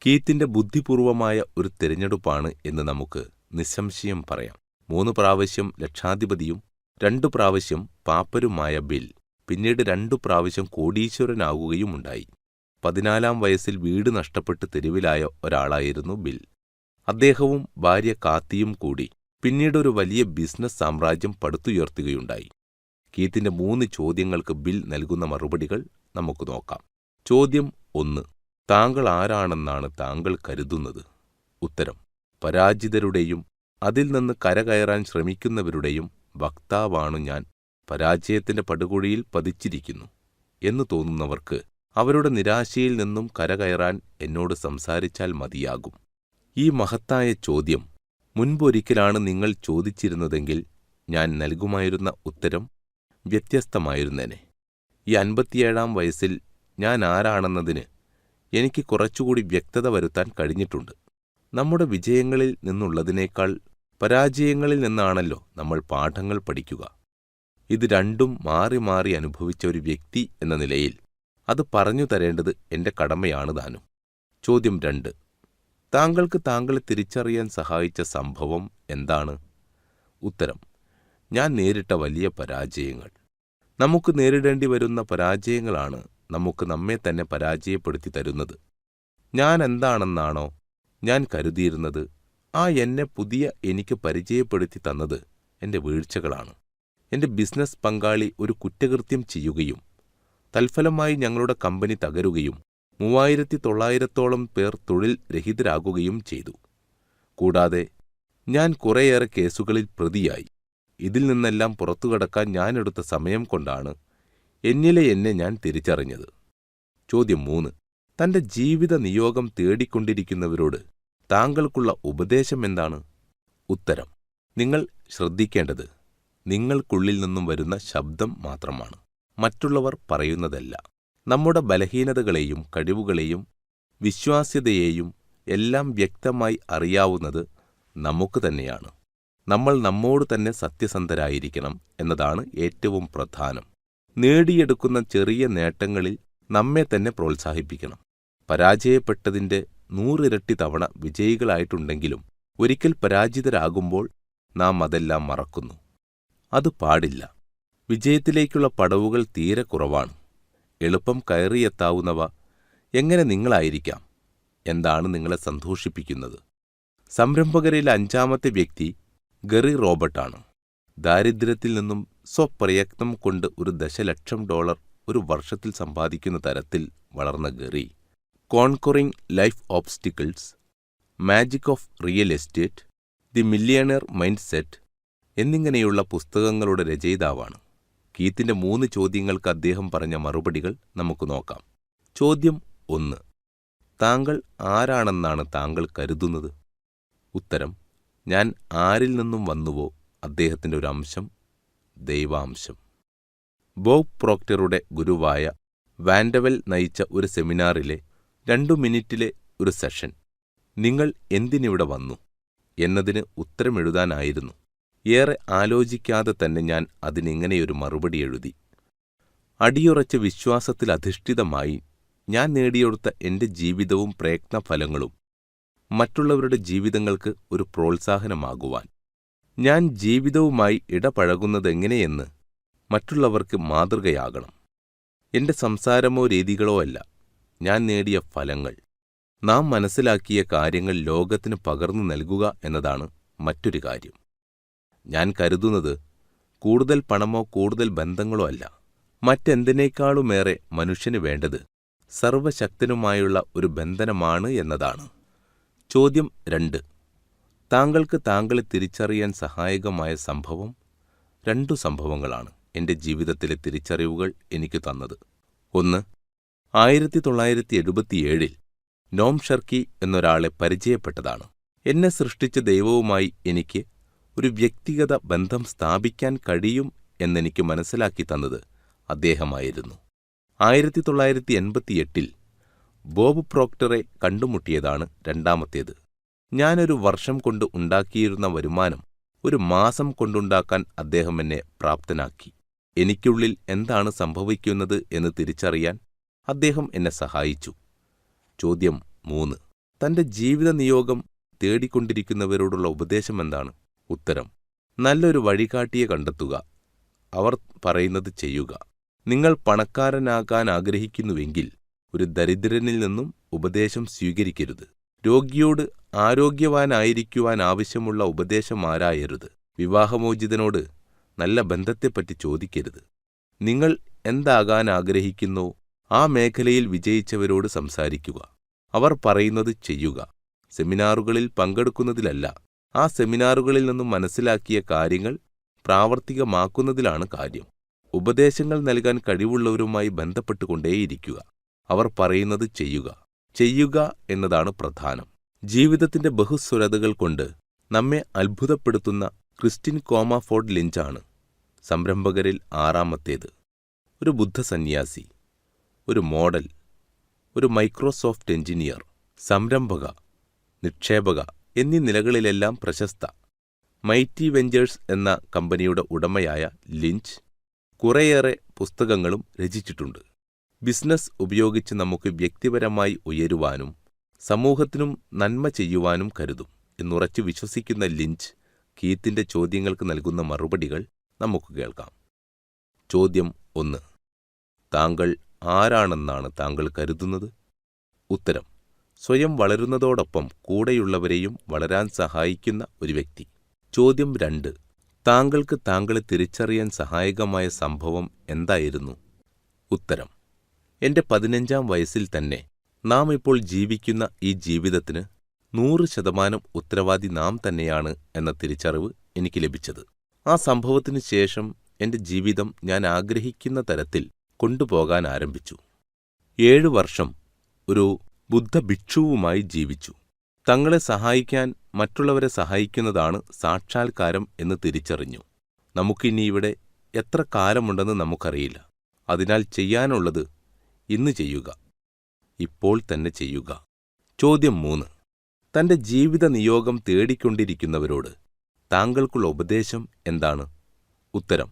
കീത്തിന്റെ ബുദ്ധിപൂർവമായ ഒരു തിരഞ്ഞെടുപ്പാണ് എന്ന് നമുക്ക് നിസ്സംശയം പറയാം. 3 പ്രാവശ്യം ലക്ഷാധിപതിയും 2 പ്രാവശ്യം പാപ്പരുമായ ബിൽ പിന്നീട് 2 പ്രാവശ്യം കോടീശ്വരനാകുകയുമുണ്ടായി. 14-ാം വയസ്സിൽ വീട് നഷ്ടപ്പെട്ട് തെരുവിലായ ഒരാളായിരുന്നു ബിൽ. അദ്ദേഹവും ഭാര്യ കാത്തിയും കൂടി പിന്നീട് ഒരു വലിയ ബിസിനസ് സാമ്രാജ്യം പടുത്തുയർത്തുകയുണ്ടായി. കീത്തിന്റെ 3 ചോദ്യങ്ങൾക്ക് ബിൽ നൽകുന്ന മറുപടികൾ നമുക്ക് നോക്കാം. ചോദ്യം 1. താങ്കൾ ആരാണെന്നാണ് താങ്കൾ കരുതുന്നത്? ഉത്തരം: പരാജിതരുടെയും അതിൽ നിന്ന് കരകയറാൻ ശ്രമിക്കുന്നവരുടെയും വക്താവാണു ഞാൻ. പരാജയത്തിന്റെ പടുകുഴിയിൽ പതിച്ചിരിക്കുന്നു എന്ന് തോന്നുന്നവർക്ക് അവരുടെ നിരാശയിൽ നിന്നും കരകയറാൻ എന്നോട് സംസാരിച്ചാൽ മതിയാകും. ഈ മഹത്തായ ചോദ്യം മുൻപൊരിക്കലാണ് നിങ്ങൾ ചോദിച്ചിരുന്നതെങ്കിൽ ഞാൻ നൽകുമായിരുന്ന ഉത്തരം വ്യത്യസ്തമായിരുന്നേനെ. ഈ 57-ാം വയസ്സിൽ ഞാൻ ആരാണെന്നതിന് എനിക്ക് കുറച്ചുകൂടി വ്യക്തത വരുത്താൻ കഴിഞ്ഞിട്ടുണ്ട്. നമ്മുടെ വിജയങ്ങളിൽ നിന്നുള്ളതിനേക്കാൾ പരാജയങ്ങളിൽ നിന്നാണല്ലോ നമ്മൾ പാഠങ്ങൾ പഠിക്കുക. ഇത് രണ്ടും മാറി മാറി അനുഭവിച്ച ഒരു വ്യക്തി എന്ന നിലയിൽ അത് പറഞ്ഞു തരേണ്ടത് എന്റെ കടമയാണ് താനും. ചോദ്യം 2. താങ്കൾക്ക് താങ്കളെ തിരിച്ചറിയാൻ സഹായിച്ച സംഭവം എന്താണ്? ഉത്തരം: ഞാൻ നേരിട്ട വലിയ പരാജയങ്ങൾ. നമുക്ക് നേരിടേണ്ടി വരുന്ന പരാജയങ്ങളാണ് നമുക്ക് നമ്മെ തന്നെ പരാജയപ്പെടുത്തി തരുന്നത്. ഞാൻ എന്താണെന്നാണോ ഞാൻ കരുതിയിരുന്നത്, എന്നെ പുതിയ എനിക്ക് പരിചയപ്പെടുത്തി തന്നത് എന്റെ വീഴ്ചകളാണ്. എന്റെ ബിസിനസ് പങ്കാളി ഒരു കുറ്റകൃത്യം ചെയ്യുകയും തൽഫലമായി ഞങ്ങളുടെ കമ്പനി തകരുകയും 3900-ഓളം പേർ തൊഴിൽ രഹിതരാകുകയും ചെയ്തു. കൂടാതെ ഞാൻ കുറേയേറെ കേസുകളിൽ പ്രതിയായി. ഇതിൽ നിന്നെല്ലാം പുറത്തുകടക്കാൻ ഞാനെടുത്ത സമയം കൊണ്ടാണ് എന്നിലെ എന്നെ ഞാൻ തിരിച്ചറിഞ്ഞത്. ചോദ്യം 3. തന്റെ ജീവിത നിയോഗം തേടിക്കൊണ്ടിരിക്കുന്നവരോട് താങ്കൾക്കുള്ള ഉപദേശം എന്താണ്? ഉത്തരം: നിങ്ങൾ ശ്രദ്ധിക്കേണ്ടത് നിങ്ങൾക്കുള്ളിൽ നിന്നും വരുന്ന ശബ്ദം മാത്രമാണ്, മറ്റുള്ളവർ പറയുന്നതല്ല. നമ്മുടെ ബലഹീനതകളെയും കഴിവുകളെയും വിശ്വാസ്യതയെയും എല്ലാം വ്യക്തമായി അറിയാവുന്നത് നമുക്ക് തന്നെയാണ്. നമ്മൾ നമ്മോട് തന്നെ സത്യസന്ധരായിരിക്കണം എന്നതാണ് ഏറ്റവും പ്രധാനം. നേടിയെടുക്കുന്ന ചെറിയ നേട്ടങ്ങളിൽ നമ്മെ തന്നെ പ്രോത്സാഹിപ്പിക്കണം. പരാജയപ്പെട്ടതിന്റെ 100 ഇരട്ടി തവണ വിജയികളായിട്ടുണ്ടെങ്കിലും ഒരിക്കൽ പരാജിതരാകുമ്പോൾ നാം അതെല്ലാം മറക്കുന്നു. അത് പാടില്ല. വിജയത്തിലേക്കുള്ള പടവുകൾ തീരെ കുറവാണ്. എളുപ്പം കയറിയെത്താവുന്നവ എങ്ങനെ നിങ്ങളായിരിക്കാം? എന്താണ് നിങ്ങളെ സന്തോഷിപ്പിക്കുന്നത്? സംരംഭകരിൽ 5-ാമത്തെ വ്യക്തി ഗറി റോബർട്ടാണ്. ദാരിദ്ര്യത്തിൽ നിന്നും സ്വപ്രയത്നം കൊണ്ട് $1 ദശലക്ഷം ഒരു വർഷത്തിൽ സമ്പാദിക്കുന്ന തരത്തിൽ വളർന്ന Gary, conquering life obstacles, magic of real estate, the millionaire mind set എന്നിങ്ങനെയുള്ള പുസ്തകങ്ങളുടെ രചയിതാവാണ്. കീത്തിന്റെ 3 ചോദ്യങ്ങൾക്ക് അദ്ദേഹം പറഞ്ഞ മറുപടികൾ നമുക്ക് നോക്കാം. ചോദ്യം 1. താങ്കൾ ആരാണെന്നാണ് താങ്കൾ കരുതുന്നത്? ഉത്തരം: ഞാൻ ആരിൽ നിന്നും വന്നുവോ അദ്ദേഹത്തിന്റെ ഒരു അംശം, ദൈവാംശം. ബോബ് പ്രോക്ടറുടെ ഗുരുവായ വാൻഡവൽ നയിച്ച ഒരു സെമിനാറിലെ 2 മിനിറ്റിലെ ഒരു സെഷൻ നിങ്ങൾ എന്തിനിവിടെ വന്നു എന്നതിന് ഉത്തരമെഴുതാനായിരുന്നു. ഏറെ ആലോചിക്കാതെ തന്നെ ഞാൻ അതിനിങ്ങനെയൊരു മറുപടി എഴുതി: അടിയുറച്ച വിശ്വാസത്തിൽ അധിഷ്ഠിതമായി ഞാൻ നേടിയെടുത്ത എന്റെ ജീവിതവും പ്രയത്നഫലങ്ങളും മറ്റുള്ളവരുടെ ജീവിതങ്ങൾക്ക് ഒരു പ്രോത്സാഹനമാകുവാൻ. ഞാൻ ജീവിതവുമായി ഇടപഴകുന്നതെങ്ങനെയെന്ന് മറ്റുള്ളവർക്ക് മാതൃകയാകണം. എന്റെ സംസാരമോ രീതികളോ അല്ല, ഞാൻ നേടിയ ഫലങ്ങൾ. നാം മനസ്സിലാക്കിയ കാര്യങ്ങൾ ലോകത്തിന് പകർന്നു നൽകുക എന്നതാണ് മറ്റൊരു കാര്യം. ഞാൻ കരുതുന്നത് കൂടുതൽ പണമോ കൂടുതൽ ബന്ധങ്ങളോ അല്ല. മറ്റെന്തിനേക്കാളുമേറെ മനുഷ്യന് വേണ്ടത് സർവശക്തനുമായുള്ള ഒരു ബന്ധനമാണ് എന്നതാണ്. ചോദ്യം 2. താങ്കൾക്ക് താങ്കളെ തിരിച്ചറിയാൻ സഹായകമായ സംഭവം? 2 സംഭവങ്ങളാണ് എന്റെ ജീവിതത്തിലെ തിരിച്ചറിവുകൾ എനിക്ക് തന്നത്. 1. 1977-ൽ നോം ഷർക്കി എന്നൊരാളെ പരിചയപ്പെട്ടതാണ്. എന്നെ സൃഷ്ടിച്ച ദൈവവുമായി എനിക്ക് ഒരു വ്യക്തിഗത ബന്ധം സ്ഥാപിക്കാൻ കഴിയും എന്നെനിക്ക് മനസ്സിലാക്കി തന്നത് അദ്ദേഹമായിരുന്നു. 1988-ൽ ബോബ് പ്രോക്ടറെ കണ്ടുമുട്ടിയതാണ് 2-ാമത്തേത്. ഞാനൊരു വർഷം കൊണ്ട് ഉണ്ടാക്കിയിരുന്ന വരുമാനം 1 മാസം കൊണ്ടുണ്ടാക്കാൻ അദ്ദേഹം എന്നെ പ്രാപ്തനാക്കി. എനിക്കുള്ളിൽ എന്താണ് സംഭവിക്കുന്നത് എന്ന് തിരിച്ചറിയാൻ അദ്ദേഹം എന്നെ സഹായിച്ചു. ചോദ്യം 3. തന്റെ ജീവിത നിയോഗം തേടിക്കൊണ്ടിരിക്കുന്നവരോടുള്ള ഉപദേശം എന്താണ്? ഉത്തരം: നല്ലൊരു വഴികാട്ടിയെ കണ്ടെത്തുക. അവർ പറയുന്നത് ചെയ്യുക. നിങ്ങൾ പണക്കാരനാകാൻ ആഗ്രഹിക്കുന്നുവെങ്കിൽ ഒരു ദരിദ്രനിൽ നിന്നും ഉപദേശം സ്വീകരിക്കരുത്. രോഗിയോട് ആരോഗ്യവാനായിരിക്കുവാൻ ആവശ്യമുള്ള ഉപദേശം ആരായരുത്. വിവാഹമോചിതനോട് നല്ല ബന്ധത്തെപ്പറ്റി ചോദിക്കരുത്. നിങ്ങൾ എന്താകാൻ ആഗ്രഹിക്കുന്നോ ആ മേഖലയിൽ വിജയിച്ചവരോട് സംസാരിക്കുക. അവർ പറയുന്നത് ചെയ്യുക. സെമിനാറുകളിൽ പങ്കെടുക്കുന്നതിലല്ല, ആ സെമിനാറുകളിൽ നിന്നും മനസ്സിലാക്കിയ കാര്യങ്ങൾ പ്രാവർത്തികമാക്കുന്നതിലാണ് കാര്യം. ഉപദേശങ്ങൾ നൽകാൻ കഴിവുള്ളവരുമായി ബന്ധപ്പെട്ടുകൊണ്ടേയിരിക്കുക. അവർ പറയുന്നത് ചെയ്യുക. ചെയ്യുക എന്നതാണ് പ്രധാനം. ജീവിതത്തിന്റെ ബഹുസ്വരതകൾ കൊണ്ട് നമ്മെ അത്ഭുതപ്പെടുത്തുന്ന ക്രിസ്റ്റിൻ കോമഫോർഡ് ലിഞ്ചാണ് സംരംഭകരിൽ ആറാമത്തേത്. ഒരു ബുദ്ധസന്യാസി, ഒരു മോഡൽ, ഒരു മൈക്രോസോഫ്റ്റ് എഞ്ചിനീയർ, സംരംഭക, നിക്ഷേപക എന്നീ നിലകളിലെല്ലാം പ്രശസ്ത. മൈറ്റി വെഞ്ചേഴ്സ് എന്ന കമ്പനിയുടെ ഉടമയായ ലിഞ്ച് കുറേയേറെ പുസ്തകങ്ങളും രചിച്ചിട്ടുണ്ട്. ബിസിനസ് ഉപയോഗിച്ച് നമുക്ക് വ്യക്തിപരമായി ഉയരുവാനും സമൂഹത്തിനും നന്മ ചെയ്യുവാനും കരുതും എന്നുറച്ചു വിശ്വസിക്കുന്ന ലിഞ്ച് കീത്തിന്റെ ചോദ്യങ്ങൾക്ക് നൽകുന്ന മറുപടികൾ നമുക്ക് കേൾക്കാം. ചോദ്യം 1. താങ്കൾ ആരാണെന്നാണ് താങ്കൾ കരുതുന്നത്? ഉത്തരം: സ്വയം വളരുന്നതോടൊപ്പം കൂടെയുള്ളവരെയും വളരാൻ സഹായിക്കുന്ന ഒരു വ്യക്തി. ചോദ്യം 2. താങ്കൾക്ക് താങ്കളെ തിരിച്ചറിയാൻ സഹായകമായ സംഭവം എന്തായിരുന്നു? ഉത്തരം: എന്റെ 15-ാം വയസ്സിൽ തന്നെ നാം ഇപ്പോൾ ജീവിക്കുന്ന ഈ ജീവിതത്തിന് 100% ഉത്തരവാദി നാം തന്നെയാണ് എന്ന തിരിച്ചറിവ് എനിക്ക് ലഭിച്ചത്. ആ സംഭവത്തിനു ശേഷം എന്റെ ജീവിതം ഞാൻ ആഗ്രഹിക്കുന്ന തരത്തിൽ കൊണ്ടുപോകാൻ ആരംഭിച്ചു. 7 വർഷം ഒരു ബുദ്ധഭിക്ഷുവുമായി ജീവിച്ചു. തങ്ങളെ സഹായിക്കാൻ മറ്റുള്ളവരെ സഹായിക്കുന്നതാണ് സാക്ഷാത്കാരം എന്ന് തിരിച്ചറിഞ്ഞു. നമുക്കിനി ഇവിടെ എത്ര കാലമുണ്ടെന്ന് നമുക്കറിയില്ല. അതിനാൽ ചെയ്യാനുള്ളത് ഇന്ന് ചെയ്യുക, ഇപ്പോൾ തന്നെ ചെയ്യുക. ചോദ്യം 3. തന്റെ ജീവിത നിയോഗം തേടിക്കൊണ്ടിരിക്കുന്നവരോട് താങ്കൾക്കുള്ള ഉപദേശം എന്താണ്? ഉത്തരം: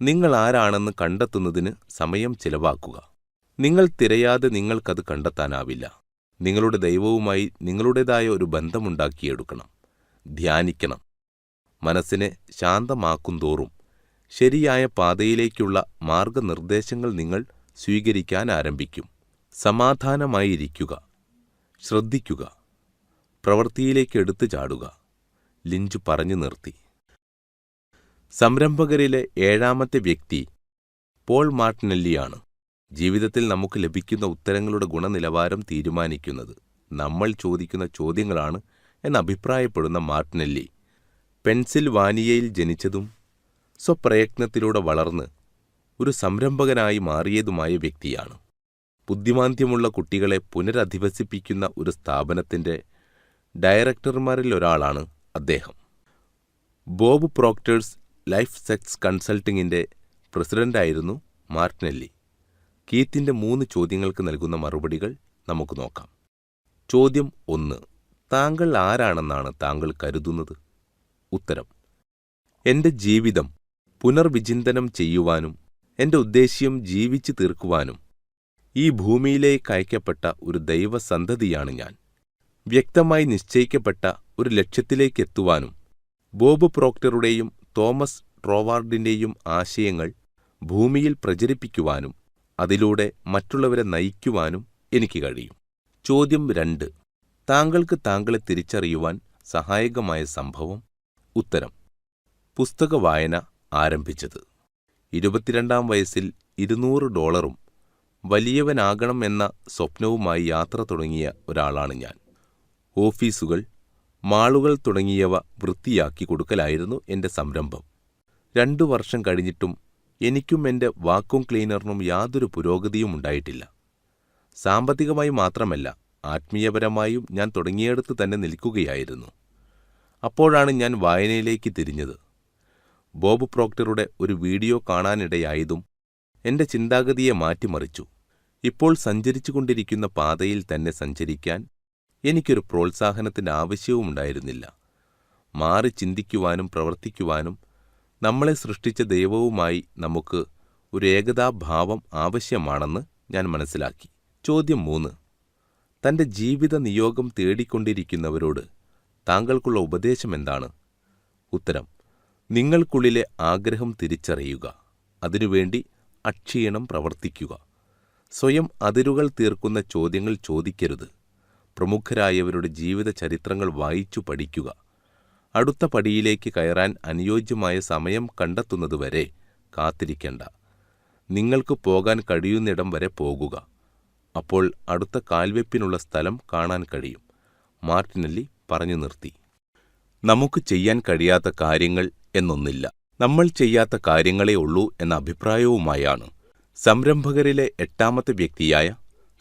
നിങ്ങൾ ആരാണെന്ന് കണ്ടെത്തുന്നതിന് സമയം ചിലവാക്കുക. നിങ്ങൾ തിരയാതെ നിങ്ങൾക്കത് കണ്ടെത്താനാവില്ല. നിങ്ങളുടെ ദൈവവുമായി നിങ്ങളുടേതായ ഒരു ബന്ധമുണ്ടാക്കിയെടുക്കണം. ധ്യാനിക്കണം. മനസ്സിനെ ശാന്തമാക്കുംതോറും ശരിയായ പാതയിലേക്കുള്ള മാർഗനിർദ്ദേശങ്ങൾ നിങ്ങൾ സ്വീകരിക്കാൻ ആരംഭിക്കും. സമാധാനമായിരിക്കുക, ശ്രദ്ധിക്കുക, പ്രവൃത്തിയിലേക്ക് എടുത്തു ചാടുക. ലിഞ്ച് പറഞ്ഞു നിർത്തി. സംരംഭകരിലെ 7-ാമത്തെ വ്യക്തി പോൾ മാർട്ടിനെല്ലിയാണ്. ജീവിതത്തിൽ നമുക്ക് ലഭിക്കുന്ന ഉത്തരങ്ങളുടെ ഗുണനിലവാരം തീരുമാനിക്കുന്നത് നമ്മൾ ചോദിക്കുന്ന ചോദ്യങ്ങളാണ് എന്ന് അഭിപ്രായപ്പെടുന്ന മാർട്ടിനെല്ലി പെൻസിൽവാനിയയിൽ ജനിച്ചതും സ്വപ്രയത്നത്തിലൂടെ വളർന്ന് ഒരു സംരംഭകനായി മാറിയതുമായ വ്യക്തിയാണ്. ബുദ്ധിമാന്ദ്യമുള്ള കുട്ടികളെ പുനരധിവസിപ്പിക്കുന്ന ഒരു സ്ഥാപനത്തിന്റെ ഡയറക്ടർമാരിലൊരാളാണ് അദ്ദേഹം. ബോബ് പ്രോക്ടേഴ്സ് ലൈഫ് സക്സസ് കൺസൾട്ടിങ്ങിന്റെ പ്രസിഡന്റായിരുന്നു മാർട്ടിനെല്ലി. കീത്തിന്റെ 3 ചോദ്യങ്ങൾക്ക് നൽകുന്ന മറുപടികൾ നമുക്ക് നോക്കാം. ചോദ്യം 1. താങ്കൾ ആരാണെന്നാണ് താങ്കൾ കരുതുന്നത്? ഉത്തരം: എന്റെ ജീവിതം പുനർവിചിന്തനം ചെയ്യുവാനും എന്റെ ഉദ്ദേശ്യം ജീവിച്ചു തീർക്കുവാനും ഈ ഭൂമിയിലേക്ക് അയക്കപ്പെട്ട ഒരു ദൈവസന്തതിയാണ് ഞാൻ. വ്യക്തമായി നിശ്ചയിക്കപ്പെട്ട ഒരു ലക്ഷ്യത്തിലേക്കെത്തുവാനും ബോബ് പ്രോക്ടറുടെയും തോമസ് ട്രോവാർഡിന്റെയും ആശയങ്ങൾ ഭൂമിയിൽ പ്രചരിപ്പിക്കുവാനും അതിലൂടെ മറ്റുള്ളവരെ നയിക്കുവാനും എനിക്ക് കഴിയും. ചോദ്യം 2. താങ്കൾക്ക് താങ്കളെ തിരിച്ചറിയുവാൻ സഹായകമായ സംഭവം? ഉത്തരം: പുസ്തക വായന ആരംഭിച്ചത്. 22-ാം വയസ്സിൽ $200 വലിയവനാകണം എന്ന സ്വപ്നവുമായി യാത്ര തുടങ്ങിയ ഒരാളാണ് ഞാൻ. ഓഫീസുകൾ, മാളുകൾ തുടങ്ങിയവ വൃത്തിയാക്കി കൊടുക്കലായിരുന്നു എന്റെ സംരംഭം. 2 വർഷം കഴിഞ്ഞിട്ടും എനിക്കും എന്റെ വാക്വം ക്ലീനറിനും യാതൊരു പുരോഗതിയും ഉണ്ടായിട്ടില്ല. സാമ്പത്തികമായി മാത്രമല്ല, ആത്മീയപരമായും ഞാൻ തുടങ്ങിയിടത്ത് തന്നെ നിൽക്കുകയായിരുന്നു. അപ്പോഴാണ് ഞാൻ വായനയിലേക്ക് തിരിഞ്ഞത്. ബോബ് പ്രോക്ടറുടെ ഒരു വീഡിയോ കാണാനിടയായതും എന്റെ ചിന്താഗതിയെ മാറ്റിമറിച്ചു. ഇപ്പോൾ സഞ്ചരിച്ചുകൊണ്ടിരിക്കുന്ന പാതയിൽ തന്നെ സഞ്ചരിക്കാൻ എനിക്കൊരു പ്രോത്സാഹനത്തിന്റെ ആവശ്യവുമുണ്ടായിരുന്നില്ല. മാറി ചിന്തിക്കുവാനും പ്രവർത്തിക്കുവാനും നമ്മളെ സൃഷ്ടിച്ച ദൈവവുമായി നമുക്ക് ഒരു ഏകതാഭാവം ആവശ്യമാണെന്ന് ഞാൻ മനസ്സിലാക്കി. ചോദ്യം 3. തന്റെ ജീവിത നിയോഗം തേടിക്കൊണ്ടിരിക്കുന്നവരോട് താങ്കൾക്കുള്ള ഉപദേശം എന്താണ്? ഉത്തരം: നിങ്ങൾക്കുള്ളിലെ ആഗ്രഹം തിരിച്ചറിയുക, അതിനുവേണ്ടി അക്ഷീണം പ്രവർത്തിക്കുക. സ്വയം അതിരുകൾ തീർക്കുന്ന ചോദ്യങ്ങൾ ചോദിക്കരുത്. പ്രമുഖരായവരുടെ ജീവിത ചരിത്രങ്ങൾ വായിച്ചു പഠിക്കുക. അടുത്ത പടിയിലേക്ക് കയറാൻ അനുയോജ്യമായ സമയം കണ്ടെത്തുന്നതുവരെ കാത്തിരിക്കേണ്ട. നിങ്ങൾക്ക് പോകാൻ കഴിയുന്നിടം വരെ പോകുക. അപ്പോൾ അടുത്ത കാൽവെപ്പിനുള്ള സ്ഥലം കാണാൻ കഴിയും. മാർട്ടിനെല്ലി പറഞ്ഞു നിർത്തി. നമുക്ക് ചെയ്യാൻ കഴിയാത്ത കാര്യങ്ങൾ എന്നൊന്നില്ല. നമ്മൾ ചെയ്യാത്ത കാര്യങ്ങളേ ഉള്ളൂ എന്ന അഭിപ്രായവുമായാണ് സംരംഭകരിലെ 8-ാമത്തെ വ്യക്തിയായ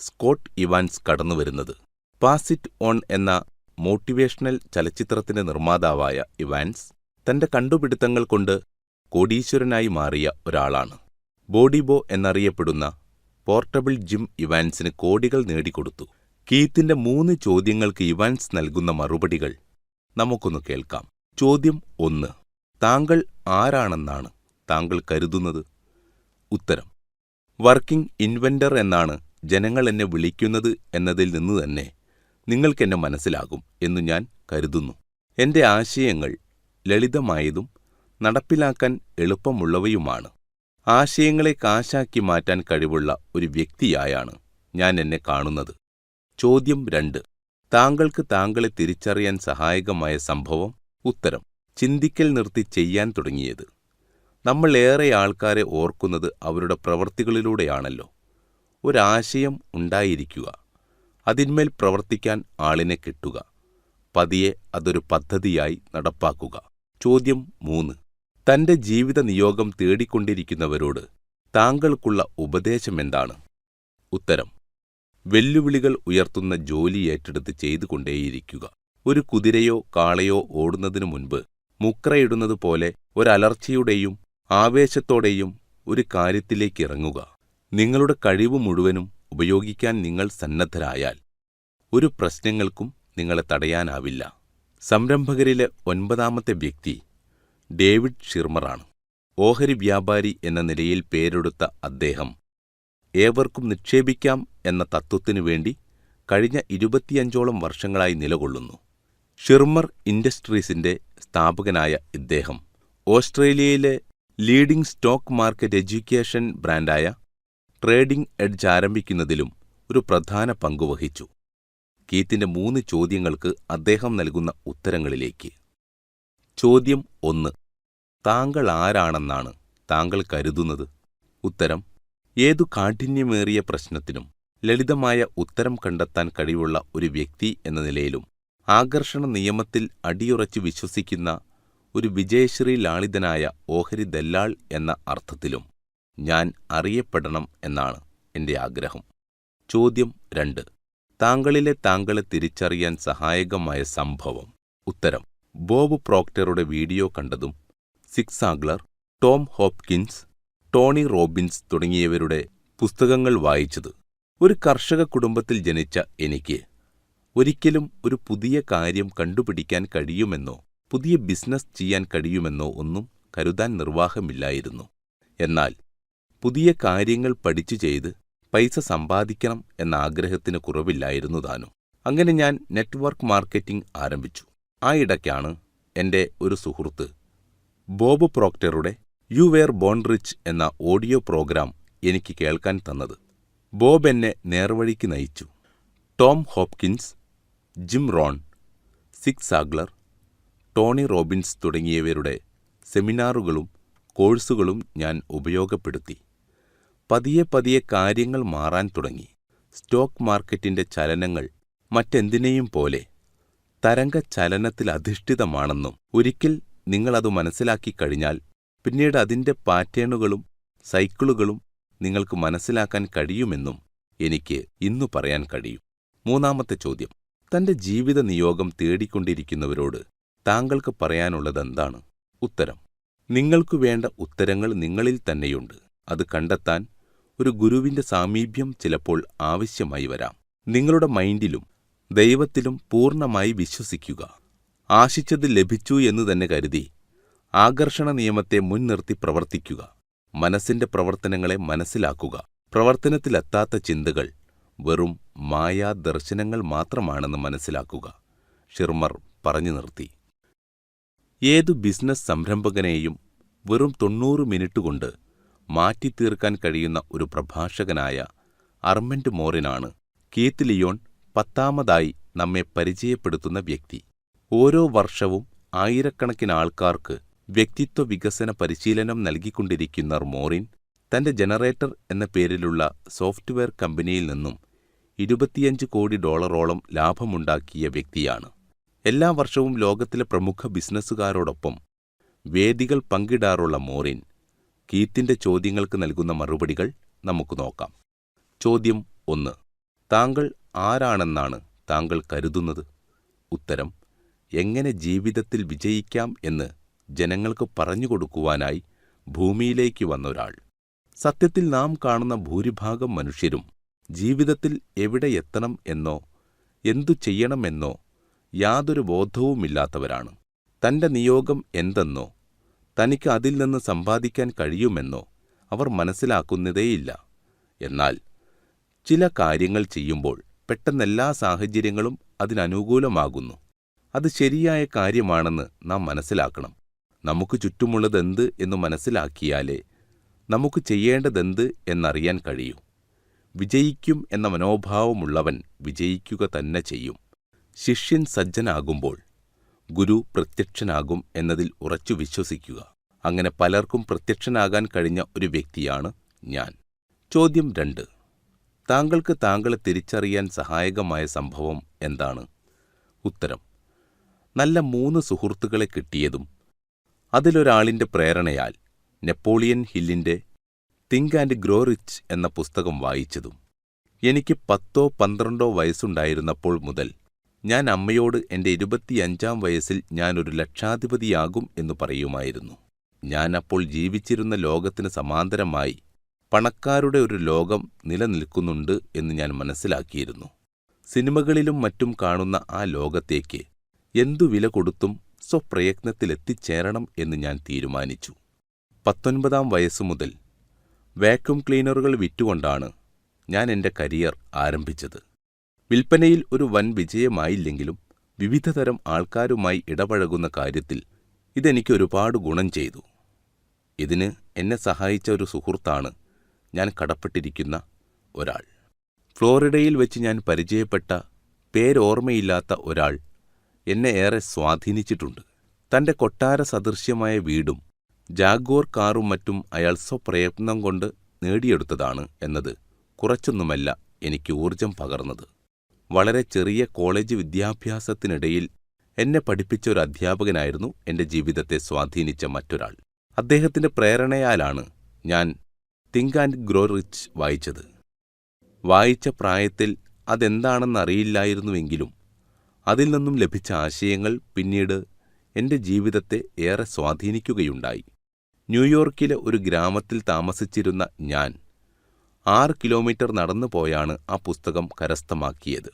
സ്കോട്ട് ഇവാൻസ് കടന്നുവരുന്നത്. പാസ് ഇറ്റ് ഓൺ എന്ന മോട്ടിവേഷണൽ ചലച്ചിത്രത്തിന്റെ നിർമ്മാതാവായ ഇവാൻസ് തന്റെ കണ്ടുപിടുത്തങ്ങൾ കൊണ്ട് കോടീശ്വരനായി മാറിയ ഒരാളാണ്. ബോഡിബോ എന്നറിയപ്പെടുന്ന പോർട്ടബിൾ ജിം ഇവാൻസിന് കോടികൾ നേടിക്കൊടുത്തു. കീത്തിന്റെ 3 ചോദ്യങ്ങൾക്ക് ഇവാൻസ് നൽകുന്ന മറുപടികൾ നമുക്കൊന്ന് കേൾക്കാം. ചോദ്യം 1. താങ്കൾ ആരാണെന്നാണ് താങ്കൾ കരുതുന്നത്? ഉത്തരം: വർക്കിംഗ് ഇൻവെന്റർ എന്നാണ് ജനങ്ങൾ എന്നെ വിളിക്കുന്നത് എന്നതിൽ നിന്ന് തന്നെ നിങ്ങൾക്കെന്നെ മനസ്സിലാകും എന്നു ഞാൻ കരുതുന്നു. എന്റെ ആശയങ്ങൾ ലളിതമായതും നടപ്പിലാക്കാൻ എളുപ്പമുള്ളവയുമാണ്. ആശയങ്ങളെ കാശാക്കി മാറ്റാൻ കഴിവുള്ള ഒരു വ്യക്തിയായാണ് ഞാൻ എന്നെ കാണുന്നത്. ചോദ്യം 2. താങ്കൾക്ക് താങ്കളെ തിരിച്ചറിയാൻ സഹായകമായ സംഭവം? ഉത്തരം: ചിന്തിക്കൽ നിർത്തി ചെയ്യാൻ തുടങ്ങിയത്. നമ്മൾ ഏറെ ആൾക്കാരെ ഓർക്കുന്നത് അവരുടെ പ്രവൃത്തികളിലൂടെയാണല്ലോ. ഒരാശയം ഉണ്ടായിരിക്കുക, അതിന്മേൽ പ്രവർത്തിക്കാൻ ആളിനെ കിട്ടുക, പതിയെ അതൊരു പദ്ധതിയായി നടപ്പാക്കുക. ചോദ്യം 3. തന്റെ ജീവിത നിയോഗം തേടിക്കൊണ്ടിരിക്കുന്നവരോട് താങ്കൾക്കുള്ള ഉപദേശമെന്താണ്? ഉത്തരം: വെല്ലുവിളികൾ ഉയർത്തുന്ന ജോലി ഏറ്റെടുത്ത് ചെയ്തുകൊണ്ടേയിരിക്കുക. ഒരു കുതിരയോ കാളയോ ഓടുന്നതിനു മുൻപ് മുക്രയിടുന്നത് പോലെ ഒരലർച്ചയുടെയും ആവേശത്തോടെയും ഒരു കാര്യത്തിലേക്ക് ഇറങ്ങുക. നിങ്ങളുടെ കഴിവ് മുഴുവനും ഉപയോഗിക്കാൻ നിങ്ങൾ സന്നദ്ധരായാൽ ഒരു പ്രശ്നങ്ങൾക്കും നിങ്ങളെ തടയാനാവില്ല. സംരംഭകരിലെ 9ാമത്തെ വ്യക്തി ഡേവിഡ് ഷിർമറാണ്. ഓഹരി വ്യാപാരി എന്ന നിലയിൽ പേരെടുത്ത അദ്ദേഹം ഏവർക്കും നിക്ഷേപിക്കാം എന്ന തത്വത്തിനു വേണ്ടി കഴിഞ്ഞ 25ഓളം വർഷങ്ങളായി നിലകൊള്ളുന്നു. ഷിർമർ ഇൻഡസ്ട്രീസിന്റെ സ്ഥാപകനായ ഇദ്ദേഹം ഓസ്ട്രേലിയയിലെ ലീഡിംഗ് സ്റ്റോക്ക് മാർക്കറ്റ് എഡ്യൂക്കേഷൻ ബ്രാൻഡായ ട്രേഡിംഗ് എഡ്ജ് ആരംഭിക്കുന്നതിലും ഒരു പ്രധാന പങ്കുവഹിച്ചു. കീത്തിന്റെ 3 ചോദ്യങ്ങൾക്ക് അദ്ദേഹം നൽകുന്ന ഉത്തരങ്ങളിലേക്ക്. ചോദ്യം 1. താങ്കൾ ആരാണെന്നാണ് താങ്കൾ കരുതുന്നത്? ഉത്തരം: ഏതു കാഠിന്യമേറിയ പ്രശ്നത്തിനും ലളിതമായ ഉത്തരം കണ്ടെത്താൻ കഴിവുള്ള ഒരു വ്യക്തി എന്ന നിലയിലും ആകർഷണ നിയമത്തിൽ അടിയുറച്ചു വിശ്വസിക്കുന്ന ഒരു വിജയശ്രീ ലാളിതനായ ഓഹരി ദല്ലാൾ എന്ന അർത്ഥത്തിലും ഞാൻ അറിയപ്പെടണം എന്നാണ് എന്റെ ആഗ്രഹം. ചോദ്യം 2. താങ്കളിലെ താങ്കളെ തിരിച്ചറിയാൻ സഹായകമായ സംഭവം? ഉത്തരം: ബോബ് പ്രോക്ടറുടെ വീഡിയോ കണ്ടതും സിഗ് സാഗ്ലർ, ടോം ഹോപ്കിൻസ്, ടോണി റോബിൻസ് തുടങ്ങിയവരുടെ പുസ്തകങ്ങൾ വായിച്ചത്. ഒരു കർഷക കുടുംബത്തിൽ ജനിച്ച എനിക്ക് ഒരിക്കലും ഒരു പുതിയ കാര്യം കണ്ടുപിടിക്കാൻ കഴിയുമെന്നോ പുതിയ ബിസിനസ് ചെയ്യാൻ കഴിയുമെന്നോ ഒന്നും കരുതാൻ നിർവാഹമില്ലായിരുന്നു. എന്നാൽ പുതിയ കാര്യങ്ങൾ പഠിച്ചു ചെയ്ത് പൈസ സമ്പാദിക്കണം എന്ന ആഗ്രഹത്തിന് കുറവില്ലായിരുന്നു താനും. അങ്ങനെ ഞാൻ നെറ്റ്വർക്ക് മാർക്കറ്റിംഗ് ആരംഭിച്ചു. ആ ഇടയ്ക്കാണ് എന്റെ ഒരു സുഹൃത്ത് ബോബ് പ്രോക്ടറുടെ യു വെയർ ബോൺ റിച്ച് എന്ന ഓഡിയോ പ്രോഗ്രാം എനിക്ക് കേൾക്കാൻ തന്നത്. ബോബ് എന്നെ നേർവഴിക്ക് നയിച്ചു. Tom Hopkins, Jim Rohn, Zig Ziglar, Tony Robbins തുടങ്ങിയവരുടെ സെമിനാറുകളും കോഴ്സുകളും ഞാൻ ഉപയോഗപ്പെടുത്തി. പതിയെ പതിയെ കാര്യങ്ങൾ മാറാൻ തുടങ്ങി. സ്റ്റോക്ക് മാർക്കറ്റിന്റെ ചലനങ്ങൾ മറ്റെന്തിനേയും പോലെ തരംഗചലനത്തിലധിഷ്ഠിതമാണെന്നും ഒരിക്കൽ നിങ്ങളത് മനസ്സിലാക്കിക്കഴിഞ്ഞാൽ പിന്നീട് അതിന്റെ പാറ്റേണുകളും സൈക്കിളുകളും നിങ്ങൾക്ക് മനസ്സിലാക്കാൻ കഴിയുമെന്നും എനിക്ക് ഇന്നു പറയാൻ കഴിയും. 3ാമത്തെ ചോദ്യം. തന്റെ ജീവിത നിയോഗം തേടിക്കൊണ്ടിരിക്കുന്നവരോട് താങ്കൾക്ക് പറയാനുള്ളതെന്താണ്? ഉത്തരം: നിങ്ങൾക്കു വേണ്ട ഉത്തരങ്ങൾ നിങ്ങളിൽ തന്നെയുണ്ട്. അത് കണ്ടെത്താൻ ഒരു ഗുരുവിന്റെ സാമീപ്യം ചിലപ്പോൾ ആവശ്യമായി വരാം. നിങ്ങളുടെ മൈൻഡിലും ദൈവത്തിലും പൂർണ്ണമായി വിശ്വസിക്കുക. ആശിച്ചത് ലഭിച്ചു എന്ന് തന്നെ കരുതി ആകർഷണ നിയമത്തെ മുൻനിർത്തി പ്രവർത്തിക്കുക. മനസ്സിന്റെ പ്രവർത്തനങ്ങളെ മനസ്സിലാക്കുക. പ്രവർത്തനത്തിലെത്താത്ത ചിന്തകൾ വെറും മായാദർശനങ്ങൾ മാത്രമാണെന്ന് മനസ്സിലാക്കുക. ഷിർമർ പറഞ്ഞു നിർത്തി. ഏതു ബിസിനസ് സംരംഭകനെയും വെറും 90 മിനിറ്റ് കൊണ്ട് മാറ്റിത്തീർക്കാൻ കഴിയുന്ന ഒരു പ്രഭാഷകനായ അർമൻഡ് മോറിനാണ് കീത്ത് ലിയോൺ 10ാമതായി നമ്മെ പരിചയപ്പെടുത്തുന്ന വ്യക്തി. ഓരോ വർഷവും ആയിരക്കണക്കിന് ആൾക്കാർക്ക് വ്യക്തിത്വ വികസന പരിശീലനം നൽകിക്കൊണ്ടിരിക്കുന്ന മോറിൻ തന്റെ ജനറേറ്റർ എന്ന പേരിലുള്ള സോഫ്റ്റ്വെയർ കമ്പനിയിൽ നിന്നും $25 കോടി ലാഭമുണ്ടാക്കിയ വ്യക്തിയാണ്. എല്ലാ വർഷവും ലോകത്തിലെ പ്രമുഖ ബിസിനസ്സുകാരോടൊപ്പം വേദികൾ പങ്കിടാറുള്ള മോറിൻ കീത്തിന്റെ ചോദ്യങ്ങൾക്ക് നൽകുന്ന മറുപടികൾ നമുക്ക് നോക്കാം. ചോദ്യം 1. താങ്കൾ ആരാണെന്നാണ് താങ്കൾ കരുതുന്നത്? ഉത്തരം: എങ്ങനെ ജീവിതത്തിൽ വിജയിക്കാം എന്ന് ജനങ്ങൾക്ക് പറഞ്ഞുകൊടുക്കുവാനായി ഭൂമിയിലേക്ക് വന്നൊരാൾ. സത്യത്തിൽ നാം കാണുന്ന ഭൂരിഭാഗം മനുഷ്യരും ജീവിതത്തിൽ എവിടെ എത്തണം എന്നോ എന്തു ചെയ്യണമെന്നോ യാതൊരു ബോധവുമില്ലാത്തവരാണ്. തന്റെ നിയോഗം എന്തെന്നോ തനിക്ക് അതിൽ നിന്ന് സമ്പാദിക്കാൻ കഴിയുമെന്നോ അവർ മനസ്സിലാക്കുന്നതേയില്ല. എന്നാൽ ചില കാര്യങ്ങൾ ചെയ്യുമ്പോൾ പെട്ടെന്നെല്ലാ സാഹചര്യങ്ങളും അതിനനുകൂലമാകുന്നു. അത് ശരിയായ കാര്യമാണെന്ന് നാം മനസ്സിലാക്കണം. നമുക്ക് ചുറ്റുമുള്ളതെന്ത് എന്ന് മനസ്സിലാക്കിയാലേ നമുക്ക് ചെയ്യേണ്ടതെന്ത് എന്നറിയാൻ കഴിയൂ. വിജയിക്കും എന്ന മനോഭാവമുള്ളവൻ വിജയിക്കുക തന്നെ ചെയ്യും. ശിഷ്യൻ സജ്ജനാകുമ്പോൾ ഗുരു പ്രത്യക്ഷനാകും എന്നതിൽ ഉറച്ചു വിശ്വസിക്കുക. അങ്ങനെ പലർക്കും പ്രത്യക്ഷനാകാൻ കഴിഞ്ഞ ഒരു വ്യക്തിയാണ് ഞാൻ. ചോദ്യം 2. താങ്കൾക്ക് താങ്കളെ തിരിച്ചറിയാൻ സഹായകമായ സംഭവം എന്താണ്? ഉത്തരം: നല്ല 3 സുഹൃത്തുക്കളെ കിട്ടിയതും അതിലൊരാളിന്റെ പ്രേരണയാൽ നെപ്പോളിയൻ ഹില്ലിന്റെ തിങ്ക് ആൻഡ് ഗ്രോ റിച്ച് എന്ന പുസ്തകം വായിച്ചതും. എനിക്ക് 10-12 വയസ്സുണ്ടായിരുന്നപ്പോൾ മുതൽ ഞാൻ അമ്മയോട് എന്റെ 25-ാം വയസ്സിൽ ഞാനൊരു ലക്ഷാധിപതിയാകും എന്ന് പറയുമായിരുന്നു. ഞാൻ അപ്പോൾ ജീവിച്ചിരുന്ന ലോകത്തിന് സമാന്തരമായി പണക്കാരുടെ ഒരു ലോകം നിലനിൽക്കുന്നുണ്ട് എന്ന് ഞാൻ മനസ്സിലാക്കിയിരുന്നു. സിനിമകളിലും മറ്റും കാണുന്ന ആ ലോകത്തേക്ക് എന്തു വില കൊടുത്തും സ്വപ്രയത്നത്തിലെത്തിച്ചേരണം എന്ന് ഞാൻ തീരുമാനിച്ചു. 19-ാം വയസ്സു മുതൽ വാക്യൂം ക്ലീനറുകൾ വിറ്റുകൊണ്ടാണ് ഞാൻ എന്റെ കരിയർ ആരംഭിച്ചത്. വിൽപ്പനയിൽ ഒരു വൻ വിജയമായില്ലെങ്കിലും വിവിധതരം ആൾക്കാരുമായി ഇടപഴകുന്ന കാര്യത്തിൽ ഇതെനിക്ക് ഒരുപാട് ഗുണം ചെയ്തു. ഇതിന് എന്നെ സഹായിച്ച ഒരു സുഹൃത്താണ് ഞാൻ കടപ്പെട്ടിരിക്കുന്ന ഒരാൾ. ഫ്ലോറിഡയിൽ വെച്ച് ഞാൻ പരിചയപ്പെട്ട പേരോർമ്മയില്ലാത്ത ഒരാൾ എന്നെ ഏറെ സ്വാധീനിച്ചിട്ടുണ്ട്. തന്റെ കൊട്ടാര സദൃശ്യമായ വീടും ജാഗ്വർ കാറും മറ്റും അയാൾ സ്വപ്രയത്നം കൊണ്ട് നേടിയെടുത്തതാണ് എന്നത് കുറച്ചൊന്നുമല്ല എനിക്ക് ഊർജം പകർന്നത്. വളരെ ചെറിയ കോളേജ് വിദ്യാഭ്യാസത്തിനിടയിൽ എന്നെ പഠിപ്പിച്ച ഒരു അധ്യാപകനായിരുന്നു എന്റെ ജീവിതത്തെ സ്വാധീനിച്ച മറ്റൊരാൾ. അദ്ദേഹത്തിന്റെ പ്രേരണയാലാണ് ഞാൻ തിങ്ക് ആൻഡ് ഗ്രോ റിച്ച് വായിച്ചത്. വായിച്ച പ്രായത്തിൽ അതെന്താണെന്നറിയില്ലായിരുന്നുവെങ്കിലും അതിൽ നിന്നും ലഭിച്ച ആശയങ്ങൾ പിന്നീട് എന്റെ ജീവിതത്തെ ഏറെ സ്വാധീനിക്കുകയുണ്ടായി. ന്യൂയോർക്കിലെ ഒരു ഗ്രാമത്തിൽ താമസിച്ചിരുന്ന ഞാൻ 6 കിലോമീറ്റർ നടന്നു പോയാണ് ആ പുസ്തകം കരസ്ഥമാക്കിയത്.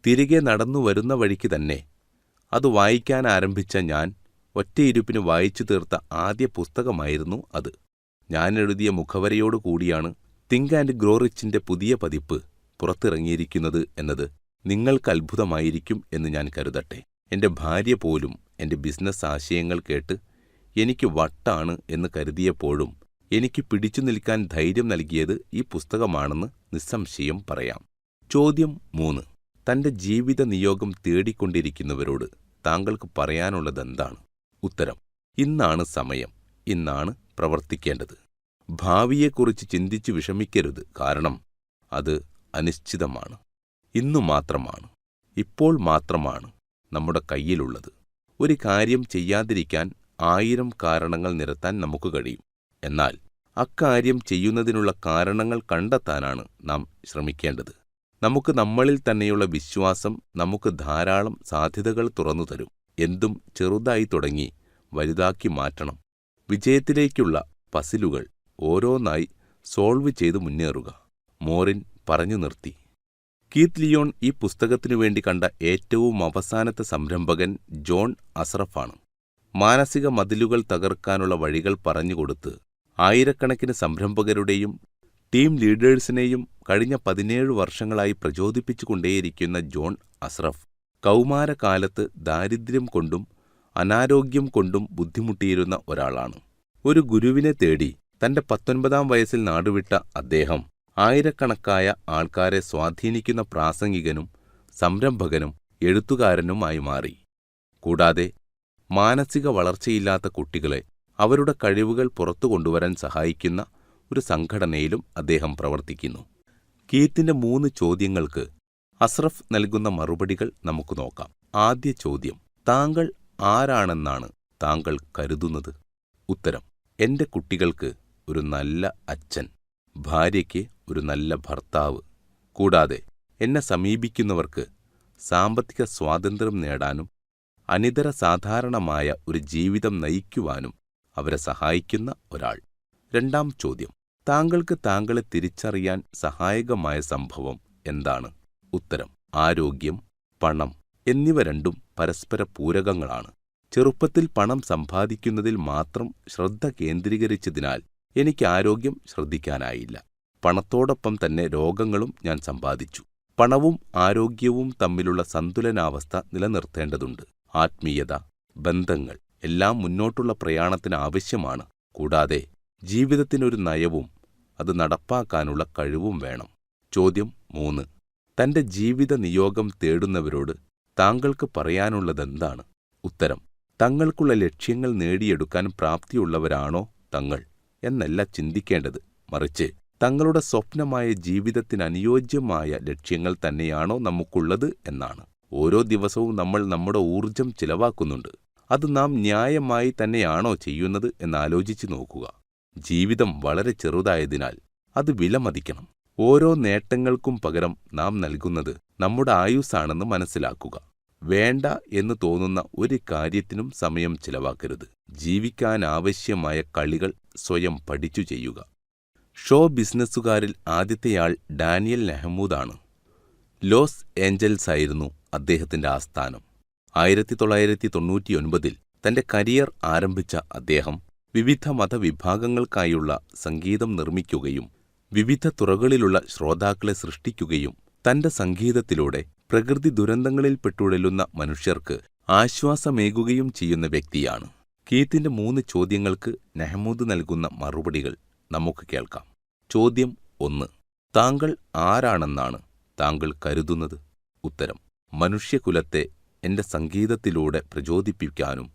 തിരികെ നടന്നു വരുന്ന വഴിക്ക് തന്നെ അത് വായിക്കാൻ ആരംഭിച്ച ഞാൻ ഒറ്റയിരുപ്പിന് വായിച്ചു തീർത്ത ആദ്യ പുസ്തകമായിരുന്നു അത്. ഞാൻ എഴുതിയ മുഖവരയോടുകൂടിയാണ് തിങ്ക് ആൻഡ് ഗ്രോ റിച്ചിന്റെ പുതിയ പതിപ്പ് പുറത്തിറങ്ങിയിരിക്കുന്നത് എന്നത് നിങ്ങൾക്ക് അത്ഭുതമായിരിക്കും എന്ന് ഞാൻ കരുതട്ടെ. എന്റെ ഭാര്യ പോലും എന്റെ ബിസിനസ് ആശയങ്ങൾ കേട്ട് എനിക്ക് വട്ടാണ് എന്ന് കരുതിയപ്പോഴും എനിക്ക് പിടിച്ചു നിൽക്കാൻ ധൈര്യം നൽകിയത് ഈ പുസ്തകമാണെന്ന് നിസ്സംശയം പറയാം. ചോദ്യം 3. തന്റെ ജീവിത നിയോഗം തേടിക്കൊണ്ടിരിക്കുന്നവരോട് താങ്കൾക്ക് പറയാനുള്ളതെന്താണ്? ഉത്തരം: ഇന്നാണ് സമയം. ഇന്നാണ് പ്രവർത്തിക്കേണ്ടത്. ഭാവിയെക്കുറിച്ച് ചിന്തിച്ചു വിഷമിക്കരുത്. കാരണം അത് അനിശ്ചിതമാണ്. ഇന്നു മാത്രമാണ്, ഇപ്പോൾ മാത്രമാണ് നമ്മുടെ കയ്യിലുള്ളത്. ഒരു കാര്യം ചെയ്യാതിരിക്കാൻ 1000 കാരണങ്ങൾ നിരത്താൻ നമുക്ക് കഴിയും. എന്നാൽ അക്കാര്യം ചെയ്യുന്നതിനുള്ള കാരണങ്ങൾ കണ്ടെത്താനാണ് നാം ശ്രമിക്കേണ്ടത്. നമുക്ക് നമ്മളിൽ തന്നെയുള്ള വിശ്വാസം നമുക്ക് ധാരാളം സാധ്യതകൾ തുറന്നുതരും. എന്തും ചെറുതായി തുടങ്ങി വലുതാക്കി മാറ്റണം. വിജയത്തിലേക്കുള്ള പസിലുകൾ ഓരോന്നായി സോൾവ് ചെയ്ത് മുന്നേറുക. മോറിൻ പറഞ്ഞു നിർത്തി. കീത്ത് ലിയോൺ ഈ പുസ്തകത്തിനുവേണ്ടി കണ്ട ഏറ്റവും അവസാനത്തെ സംരംഭകൻ ജോൺ അസ്റഫാണ്. മാനസിക മതിലുകൾ തകർക്കാനുള്ള വഴികൾ പറഞ്ഞുകൊടുത്ത് ആയിരക്കണക്കിന് സംരംഭകരുടെയും ടീം ലീഡേഴ്സിനെയും കഴിഞ്ഞ 17 വർഷങ്ങളായി പ്രചോദിപ്പിച്ചുകൊണ്ടേയിരിക്കുന്ന ജോൺ അസ്റഫ് കൗമാരകാലത്ത് ദാരിദ്ര്യം കൊണ്ടും അനാരോഗ്യം കൊണ്ടും ബുദ്ധിമുട്ടിയിരുന്ന ഒരാളാണ്. ഒരു ഗുരുവിനെ തേടി തന്റെ 19-ാം വയസ്സിൽ നാടുവിട്ട അദ്ദേഹം ആയിരക്കണക്കായ ആൾക്കാരെ സ്വാധീനിക്കുന്ന പ്രാസംഗികനും സംരംഭകനും എഴുത്തുകാരനുമായി മാറി. കൂടാതെ മാനസിക വളർച്ചയില്ലാത്ത കുട്ടികളെ അവരുടെ കഴിവുകൾ പുറത്തു കൊണ്ടുവരാൻ സഹായിക്കുന്ന ഒരു സംഘടനയിലും അദ്ദേഹം പ്രവർത്തിക്കുന്നു. കീത്തിന്റെ 3 ചോദ്യങ്ങൾക്ക് അസ്റഫ് നൽകുന്ന മറുപടികൾ നമുക്ക് നോക്കാം. ആദ്യ ചോദ്യം: താങ്കൾ ആരാണെന്നാണ് താങ്കൾ കരുതുന്നത്? ഉത്തരം: എന്റെ കുട്ടികൾക്ക് ഒരു നല്ല അച്ഛൻ, ഭാര്യയ്ക്ക് ഒരു നല്ല ഭർത്താവ്, കൂടാതെ എന്നെ സമീപിക്കുന്നവർക്ക് സാമ്പത്തിക സ്വാതന്ത്ര്യം നേടാനും അനിതര സാധാരണമായ ഒരു ജീവിതം നയിക്കുവാനും അവരെ സഹായിക്കുന്ന ഒരാൾ. രണ്ടാം ചോദ്യം: താങ്കൾക്ക് താങ്കളെ തിരിച്ചറിയാൻ സഹായകമായ സംഭവം എന്താണ്? ഉത്തരം: ആരോഗ്യം, പണം എന്നിവ രണ്ടും പരസ്പര പൂരകങ്ങളാണ്. ചെറുപ്പത്തിൽ പണം സമ്പാദിക്കുന്നതിൽ മാത്രം ശ്രദ്ധ കേന്ദ്രീകരിച്ചതിനാൽ എനിക്ക് ആരോഗ്യം ശ്രദ്ധിക്കാനായില്ല. പണത്തോടൊപ്പം തന്നെ രോഗങ്ങളും ഞാൻ സമ്പാദിച്ചു. പണവും ആരോഗ്യവും തമ്മിലുള്ള സന്തുലനാവസ്ഥ നിലനിർത്തേണ്ടതുണ്ട്. ആത്മീയത, ബന്ധങ്ങൾ എല്ലാം മുന്നോട്ടുള്ള പ്രയാണത്തിന് ആവശ്യമാണ്. കൂടാതെ ജീവിതത്തിനൊരു നയവും അത് നടപ്പാക്കാനുള്ള കഴിവും വേണം. ചോദ്യം 3: തന്റെ ജീവിത നിയോഗം തേടുന്നവരോട് താങ്കൾക്ക് പറയാനുള്ളതെന്താണ്? ഉത്തരം: തങ്ങൾക്കുള്ള ലക്ഷ്യങ്ങൾ നേടിയെടുക്കാൻ പ്രാപ്തിയുള്ളവരാണോ തങ്ങൾ എന്നല്ല ചിന്തിക്കേണ്ടത്, മറിച്ച് തങ്ങളുടെ സ്വപ്നമായ ജീവിതത്തിനനുയോജ്യമായ ലക്ഷ്യങ്ങൾ തന്നെയാണോ നമുക്കുള്ളത് എന്നാണ്. ഓരോ ദിവസവും നമ്മൾ നമ്മുടെ ഊർജം ചിലവാക്കുന്നുണ്ട്. അത് നാം ന്യായമായി തന്നെയാണോ ചെയ്യുന്നത് എന്നാലോചിച്ചു നോക്കുക. ജീവിതം വളരെ ചെറുതായതിനാൽ അത് വിലമതിക്കണം. ഓരോ നേട്ടങ്ങൾക്കും പകരം നാം നൽകുന്നത് നമ്മുടെ ആയുസ്സാണെന്ന് മനസ്സിലാക്കുക. വേണ്ട എന്ന് തോന്നുന്ന ഒരു കാര്യത്തിനും സമയം ചിലവാക്കരുത്. ജീവിക്കാനാവശ്യമായ കളികൾ സ്വയം പഠിച്ചു ചെയ്യുക. ഷോ ബിസിനസ്സുകാരിൽ ആദ്യത്തെയാൾ ഡാനിയൽ നെഹ്മൂദാണ്. ലോസ് ഏഞ്ചൽസായിരുന്നു അദ്ദേഹത്തിന്റെ ആസ്ഥാനം. 1999 തന്റെ കരിയർ ആരംഭിച്ച അദ്ദേഹം വിവിധ മതവിഭാഗങ്ങൾക്കായുള്ള സംഗീതം നിർമ്മിക്കുകയും വിവിധ തുറകളിലുള്ള ശ്രോതാക്കളെ സൃഷ്ടിക്കുകയും തന്റെ സംഗീതത്തിലൂടെ പ്രകൃതി ദുരന്തങ്ങളിൽപ്പെട്ടുഴലുന്ന മനുഷ്യർക്ക് ആശ്വാസമേകുകയും ചെയ്യുന്ന വ്യക്തിയാണ്. കീത്തിന്റെ 3 ചോദ്യങ്ങൾക്ക് നെഹ്മൂദ് നൽകുന്ന മറുപടികൾ നമുക്ക് കേൾക്കാം. ചോദ്യം 1: താങ്കൾ ആരാണെന്നാണ് താങ്കൾ കരുതുന്നത്? ഉത്തരം: മനുഷ്യകുലത്തെ എന്റെ സംഗീതത്തിലൂടെ പ്രചോദിപ്പിക്കാനും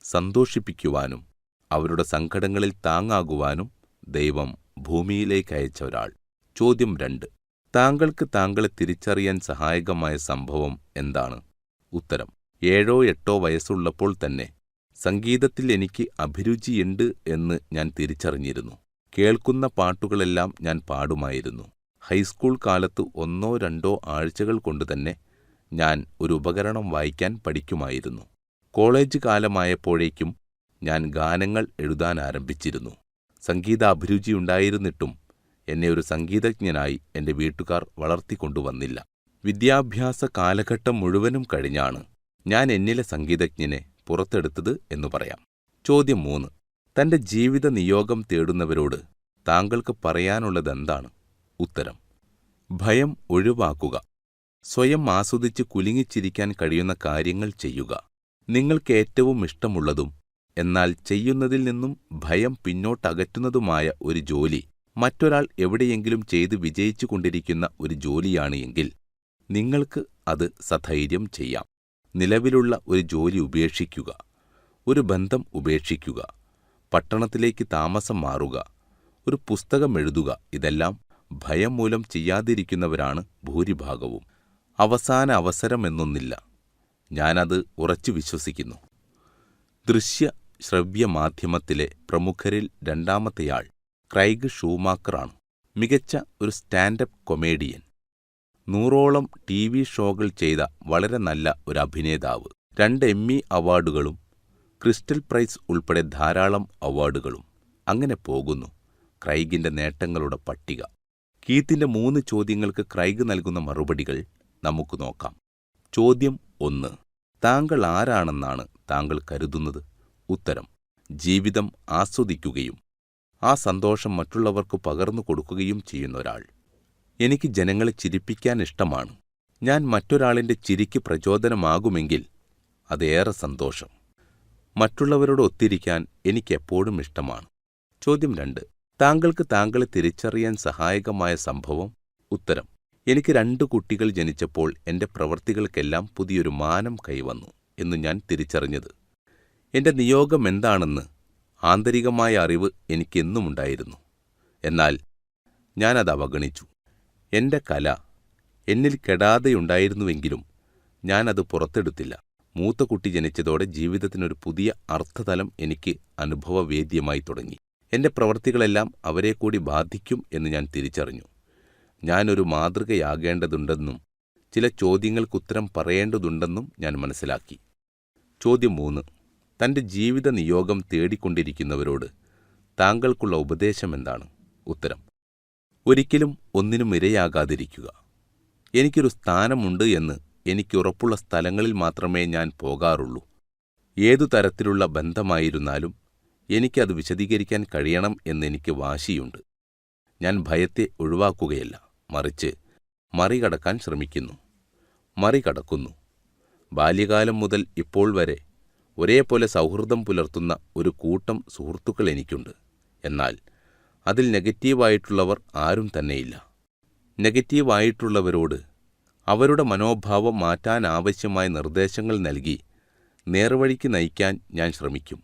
സന്തോഷിപ്പിക്കുവാനും അവരുടെ സങ്കടങ്ങളിൽ താങ്ങാകുവാനും ദൈവം ഭൂമിയിലേക്കയച്ച ഒരാൾ. ചോദ്യം 2: താങ്കൾക്ക് താങ്കളെ തിരിച്ചറിയാൻ സഹായകമായ സംഭവം എന്താണ്? ഉത്തരം: 7-8 വയസ്സുള്ളപ്പോൾ തന്നെ സംഗീതത്തിൽ എനിക്ക് അഭിരുചിയുണ്ട് എന്ന് ഞാൻ തിരിച്ചറിഞ്ഞിരുന്നു. കേൾക്കുന്ന പാട്ടുകളെല്ലാം ഞാൻ പാടുമായിരുന്നു. ഹൈസ്കൂൾ കാലത്ത് 1-2 ആഴ്ചകൾ കൊണ്ടുതന്നെ ഞാൻ ഒരു ഉപകരണം വായിക്കാൻ പഠിക്കുമായിരുന്നു. കോളേജ് കാലമായപ്പോഴേക്കും ഞാൻ ഗാനങ്ങൾ എഴുതാൻ ആരംഭിച്ചിരുന്നു. സംഗീതാഭിരുചിയുണ്ടായിരുന്നിട്ടും എന്നെ ഒരു സംഗീതജ്ഞനായി എന്റെ വീട്ടുകാർ വളർത്തിക്കൊണ്ടുവന്നില്ല. വിദ്യാഭ്യാസ കാലഘട്ടം മുഴുവനും കഴിഞ്ഞാണ് ഞാൻ എന്നിലെ സംഗീതജ്ഞനെ പുറത്തെടുത്തത് എന്നു പറയാം. ചോദ്യം 3: തന്റെ ജീവിത നിയോഗം തേടുന്നവരോട് താങ്കൾക്ക് പറയാനുള്ളതെന്താണ്? ഉത്തരം: ഭയം ഒഴിവാക്കുക. സ്വയം ആസ്വദിച്ച് കുലുങ്ങിച്ചിരിക്കാൻ കഴിയുന്ന കാര്യങ്ങൾ ചെയ്യുക. നിങ്ങൾക്ക് ഏറ്റവും ഇഷ്ടമുള്ളതും എന്നാൽ ചെയ്യുന്നതിൽ നിന്നും ഭയം പിന്നോട്ടകറ്റുന്നതുമായ ഒരു ജോലി മറ്റൊരാൾ എവിടെയെങ്കിലും ചെയ്ത് വിജയിച്ചുകൊണ്ടിരിക്കുന്ന ഒരു ജോലിയാണ് എങ്കിൽ നിങ്ങൾക്ക് അത് സധൈര്യം ചെയ്യാം. നിലവിലുള്ള ഒരു ജോലി ഉപേക്ഷിക്കുക, ഒരു ബന്ധം ഉപേക്ഷിക്കുക, പട്ടണത്തിലേക്ക് താമസം മാറുക, ഒരു പുസ്തകം എഴുതുക. ഇതെല്ലാം ഭയം മൂലം ചെയ്യാതിരിക്കുന്നവരാണ് ഭൂരിഭാഗവും. അവസാന അവസരമെന്നൊന്നില്ല. ഞാനത് ഉറച്ചു വിശ്വസിക്കുന്നു. ദൃശ്യ ശ്രവ്യ മാധ്യമത്തിലെ പ്രമുഖരിൽ രണ്ടാമത്തെയാൾ ക്രൈഗ് ഷൂമാക്കറാണ്. മികച്ച ഒരു സ്റ്റാൻഡപ്പ് കൊമേഡിയൻ, 100ഓളം TV ഷോകൾ ചെയ്ത വളരെ നല്ല ഒരു അഭിനേതാവ്, 2 എമ്മി അവാർഡുകളും ക്രിസ്റ്റൽ പ്രൈസ് ഉൾപ്പെടെ ധാരാളം അവാർഡുകളും. അങ്ങനെ പോകുന്നു ക്രൈഗിന്റെ നേട്ടങ്ങളുടെ പട്ടിക. കീത്തിന്റെ 3 ചോദ്യങ്ങൾക്ക് ക്രൈഗ് നൽകുന്ന മറുപടികൾ നമുക്ക് നോക്കാം. ചോദ്യം 1: താങ്കൾ ആരാണെന്നാണ് താങ്കൾ കരുതുന്നത്? ഉത്തരം: ജീവിതം ആസ്വദിക്കുകയും ആ സന്തോഷം മറ്റുള്ളവർക്ക് പകർന്നു കൊടുക്കുകയും ചെയ്യുന്ന ഒരാൾ. എനിക്ക് ജനങ്ങളെ ചിരിപ്പിക്കാൻ ഇഷ്ടമാണ്. ഞാൻ മറ്റൊരാളിന്റെ ചിരിക്ക് പ്രചോദനമാകുമെങ്കിൽ അതേറെ സന്തോഷം. മറ്റുള്ളവരോട് ഒത്തിരിക്കാൻ എനിക്കെപ്പോഴും ഇഷ്ടമാണ്. ചോദ്യം 2: താങ്കൾക്ക് താങ്കളെ തിരിച്ചറിയാൻ സഹായകമായ സംഭവം? ഉത്തരം: എനിക്ക് 2 കുട്ടികൾ ജനിച്ചപ്പോൾ എന്റെ പ്രവൃത്തികൾക്കെല്ലാം പുതിയൊരു മാനം കൈവന്നു എന്ന് ഞാൻ തിരിച്ചറിഞ്ഞത്. എന്റെ നിയോഗം എന്താണെന്ന് ആന്തരികമായ അറിവ് എനിക്കെന്നുമുണ്ടായിരുന്നു. എന്നാൽ ഞാനത് അവഗണിച്ചു. എന്റെ കല എന്നിൽ കെടാതെയുണ്ടായിരുന്നുവെങ്കിലും ഞാനത് പുറത്തെടുത്തില്ല. മൂത്ത കുട്ടി ജനിച്ചതോടെ ജീവിതത്തിനൊരു പുതിയ അർത്ഥതലം എനിക്ക് അനുഭവവേദ്യമായി തുടങ്ങി. എന്റെ പ്രവൃത്തികളെല്ലാം അവരെ കൂടി ബാധിക്കും എന്ന് ഞാൻ തിരിച്ചറിഞ്ഞു. ഞാനൊരു മാതൃകയാകേണ്ടതുണ്ടെന്നും ചില ചോദ്യങ്ങൾക്കുത്തരം പറയേണ്ടതുണ്ടെന്നും ഞാൻ മനസ്സിലാക്കി. ചോദ്യം 3. തൻ്റെ ജീവിത നിയോഗം തേടിക്കൊണ്ടിരിക്കുന്നവരോട് താങ്കൾക്കുള്ള ഉപദേശം എന്താണ്? ഉത്തരം: ഒരിക്കലും ഒന്നിനും ഇരയാകാതിരിക്കുക. എനിക്കൊരു സ്ഥാനമുണ്ട് എന്ന് എനിക്കുറപ്പുള്ള സ്ഥലങ്ങളിൽ മാത്രമേ ഞാൻ പോകാറുള്ളൂ. ഏതു തരത്തിലുള്ള ബന്ധമായിരുന്നാലും എനിക്കത് വിശദീകരിക്കാൻ കഴിയണം എന്നെനിക്ക് വാശിയുണ്ട്. ഞാൻ ഭയത്തെ ഒഴിവാക്കുകയല്ല, മറിച്ച് മറികടക്കാൻ ശ്രമിക്കുന്നു, മറികടക്കുന്നു. ബാല്യകാലം മുതൽ ഇപ്പോൾ വരെ ഒരേപോലെ സൗഹൃദം പുലർത്തുന്ന ഒരു കൂട്ടം സുഹൃത്തുക്കൾ എനിക്കുണ്ട്. എന്നാൽ അതിൽ നെഗറ്റീവായിട്ടുള്ളവർ ആരും തന്നെയില്ല. നെഗറ്റീവായിട്ടുള്ളവരോട് അവരുടെ മനോഭാവം മാറ്റാനാവശ്യമായ നിർദ്ദേശങ്ങൾ നൽകി നേർവഴിക്ക് നയിക്കാൻ ഞാൻ ശ്രമിക്കും.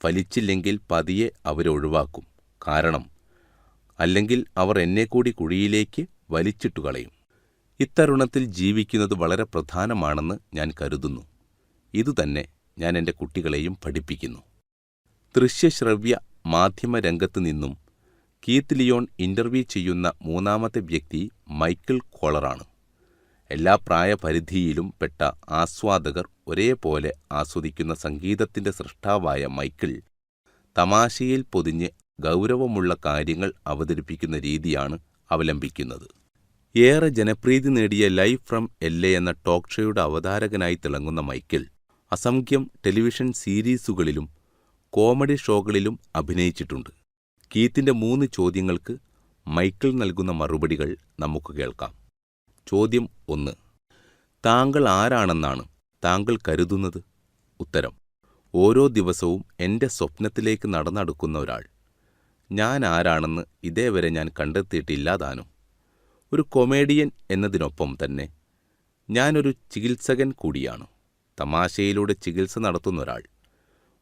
ഫലിച്ചില്ലെങ്കിൽ പതിയെ അവരെ ഒഴിവാക്കും. കാരണം അല്ലെങ്കിൽ അവർ എന്നെക്കൂടി കുഴിയിലേക്ക് വലിച്ചിട്ടുകളയും. ഇത്തരുണത്തിൽ ജീവിക്കുന്നത് വളരെ പ്രധാനമാണെന്ന് ഞാൻ കരുതുന്നു. ഇതുതന്നെ ഞാൻ എൻ്റെ കുട്ടികളെയും പഠിപ്പിക്കുന്നു. ദൃശ്യശ്രവ്യ മാധ്യമ രംഗത്ത് നിന്നും കീത്ത് ലിയോൺ ഇൻ്റർവ്യൂ ചെയ്യുന്ന മൂന്നാമത്തെ വ്യക്തി മൈക്കിൾ കോളറാണ്. എല്ലാ പ്രായപരിധിയിലും പെട്ട ആസ്വാദകർ ഒരേപോലെ ആസ്വദിക്കുന്ന സംഗീതത്തിൻ്റെ സൃഷ്ടാവായ മൈക്കിൾ തമാശയിൽ പൊതിഞ്ഞ് ഗൗരവമുള്ള കാര്യങ്ങൾ അവതരിപ്പിക്കുന്ന രീതിയാണ് അവലംബിക്കുന്നത്. ഏറെ ജനപ്രീതി നേടിയ ലൈവ് ഫ്രം LA എന്ന ടോക്ക് ഷോയുടെ അവതാരകനായി തിളങ്ങുന്ന മൈക്കിൾ അസംഖ്യം ടെലിവിഷൻ സീരീസുകളിലും കോമഡി ഷോകളിലും അഭിനയിച്ചിട്ടുണ്ട്. കീത്തിൻ്റെ 3 ചോദ്യങ്ങൾക്ക് മൈക്കിൾ നൽകുന്ന മറുപടികൾ നമുക്ക് കേൾക്കാം. ചോദ്യം 1. താങ്കൾ ആരാണെന്നാണ് താങ്കൾ കരുതുന്നത്? ഉത്തരം: ഓരോ ദിവസവും എൻ്റെ സ്വപ്നത്തിലേക്ക് നടന്നടുക്കുന്ന ഒരാൾ. ഞാൻ ആരാണെന്ന് ഇതേവരെ ഞാൻ കണ്ടെത്തിയിട്ടില്ലാതാനും. ഒരു കൊമേഡിയൻ എന്നതിനൊപ്പം തന്നെ ഞാനൊരു ചികിത്സകൻ കൂടിയാണ്. തമാശയിലൂടെ ചികിത്സ നടത്തുന്നൊരാൾ.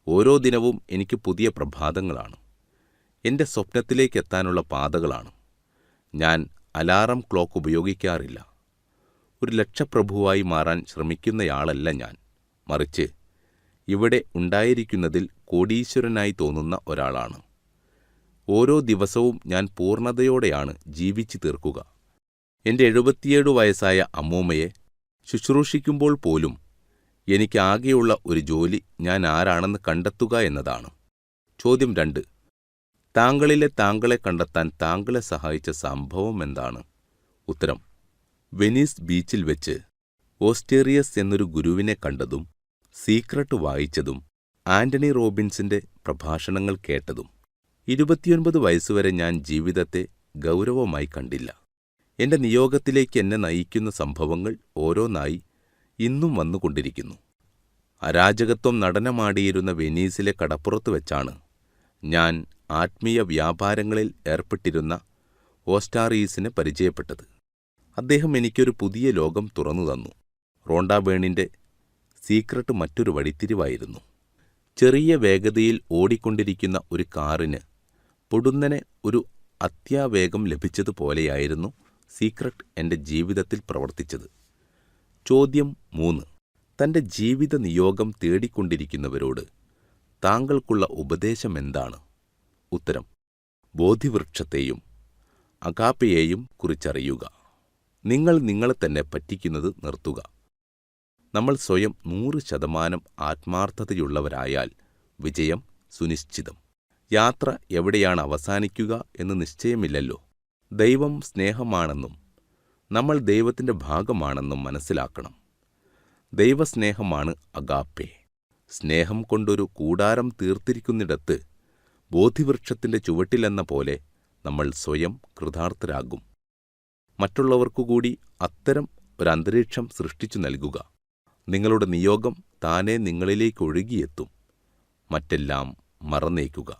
ഓരോ ദിനവും എനിക്ക് പുതിയ പ്രഭാതങ്ങളാണ്. എൻ്റെ സ്വപ്നത്തിലേക്കെത്താനുള്ള പാതകളാണ്. ഞാൻ അലാറം ക്ലോക്ക് ഉപയോഗിക്കാറില്ല. ഒരു ലക്ഷപ്രഭുവായി മാറാൻ ശ്രമിക്കുന്നയാളല്ല ഞാൻ. മറിച്ച് ഇവിടെ ഉണ്ടായിരിക്കുന്നതിൽ കോടീശ്വരനായി തോന്നുന്ന ഒരാളാണ്. ഓരോ ദിവസവും ഞാൻ പൂർണ്ണതയോടെയാണ് ജീവിച്ചു തീർക്കുക. എൻ്റെ 77 വയസ്സായ അമ്മൂമ്മയെ ശുശ്രൂഷിക്കുമ്പോൾ പോലും എനിക്കാകെയുള്ള ഒരു ജോലി ഞാൻ ആരാണെന്ന് കണ്ടെത്തുക എന്നതാണ്. ചോദ്യം 2. താങ്കളിലെ താങ്കളെ കണ്ടെത്താൻ താങ്കളെ സഹായിച്ച സംഭവം എന്താണ്? ഉത്തരം: വെനീസ് ബീച്ചിൽ വെച്ച് ഓസ്റ്റേറിയസ് എന്നൊരു ഗുരുവിനെ കണ്ടതും സീക്രട്ട് വായിച്ചതും ആന്റണി റോബിൻസിൻ്റെ പ്രഭാഷണങ്ങൾ കേട്ടതും. 29 വയസ്സുവരെ ഞാൻ ജീവിതത്തെ ഗൗരവമായി കണ്ടില്ല. എൻ്റെ നിയോഗത്തിലേക്ക് എന്നെ നയിക്കുന്ന സംഭവങ്ങൾ ഓരോന്നായി ഇന്നും വന്നുകൊണ്ടിരിക്കുന്നു. അരാജകത്വം നടനമാടിയിരുന്ന വെനീസിലെ കടപ്പുറത്ത് വെച്ചാണ് ഞാൻ ആത്മീയ വ്യാപാരങ്ങളിൽ ഏർപ്പെട്ടിരുന്ന ഓസ്റ്റാറീസിനെ പരിചയപ്പെട്ടത്. അദ്ദേഹം എനിക്കൊരു പുതിയ ലോകം തുറന്നു തന്നു. റോണ്ട ബേണിൻ്റെ സീക്രട്ട് മറ്റൊരു വഴിത്തിരിവായിരുന്നു. ചെറിയ വേഗതയിൽ ഓടിക്കൊണ്ടിരിക്കുന്ന ഒരു കാറിന് പൊടുന്നനെ ഒരു അത്യാവേഗം ലഭിച്ചതുപോലെയായിരുന്നു സീക്രട്ട് എൻ്റെ ജീവിതത്തിൽ പ്രവർത്തിച്ചത്. ചോദ്യം 3. തൻ്റെ ജീവിത നിയോഗം തേടിക്കൊണ്ടിരിക്കുന്നവരോട് താങ്കൾക്കുള്ള ഉപദേശം എന്താണ്? ഉത്തരം: ബോധിവൃക്ഷത്തെയും അഗാപ്പയെയും കുറിച്ചറിയുക. നിങ്ങൾ നിങ്ങളെ തന്നെ പറ്റിക്കുന്നത് നിർത്തുക. നമ്മൾ സ്വയം 100% ആത്മാർത്ഥതയുള്ളവരായാൽ വിജയം സുനിശ്ചിതം. യാത്ര എവിടെയാണ് അവസാനിക്കുക എന്ന് നിശ്ചയമില്ലല്ലോ. ദൈവം സ്നേഹമാണെന്നും നമ്മൾ ദൈവത്തിൻ്റെ ഭാഗമാണെന്നും മനസ്സിലാക്കണം. ദൈവസ്നേഹമാണ് അഗാപ്പെ. സ്നേഹം കൊണ്ടൊരു കൂടാരം തീർത്തിരിക്കുന്നിടത്ത് ബോധിവൃക്ഷത്തിൻ്റെ ചുവട്ടിലെന്ന പോലെ നമ്മൾ സ്വയം കൃതാർത്ഥരാകും. മറ്റുള്ളവർക്കുകൂടി അത്തരം ഒരന്തരീക്ഷം സൃഷ്ടിച്ചു നൽകുക. നിങ്ങളുടെ നിയോഗം താനേ നിങ്ങളിലേക്കൊഴുകിയെത്തും. മറ്റെല്ലാം മറന്നേക്കുക.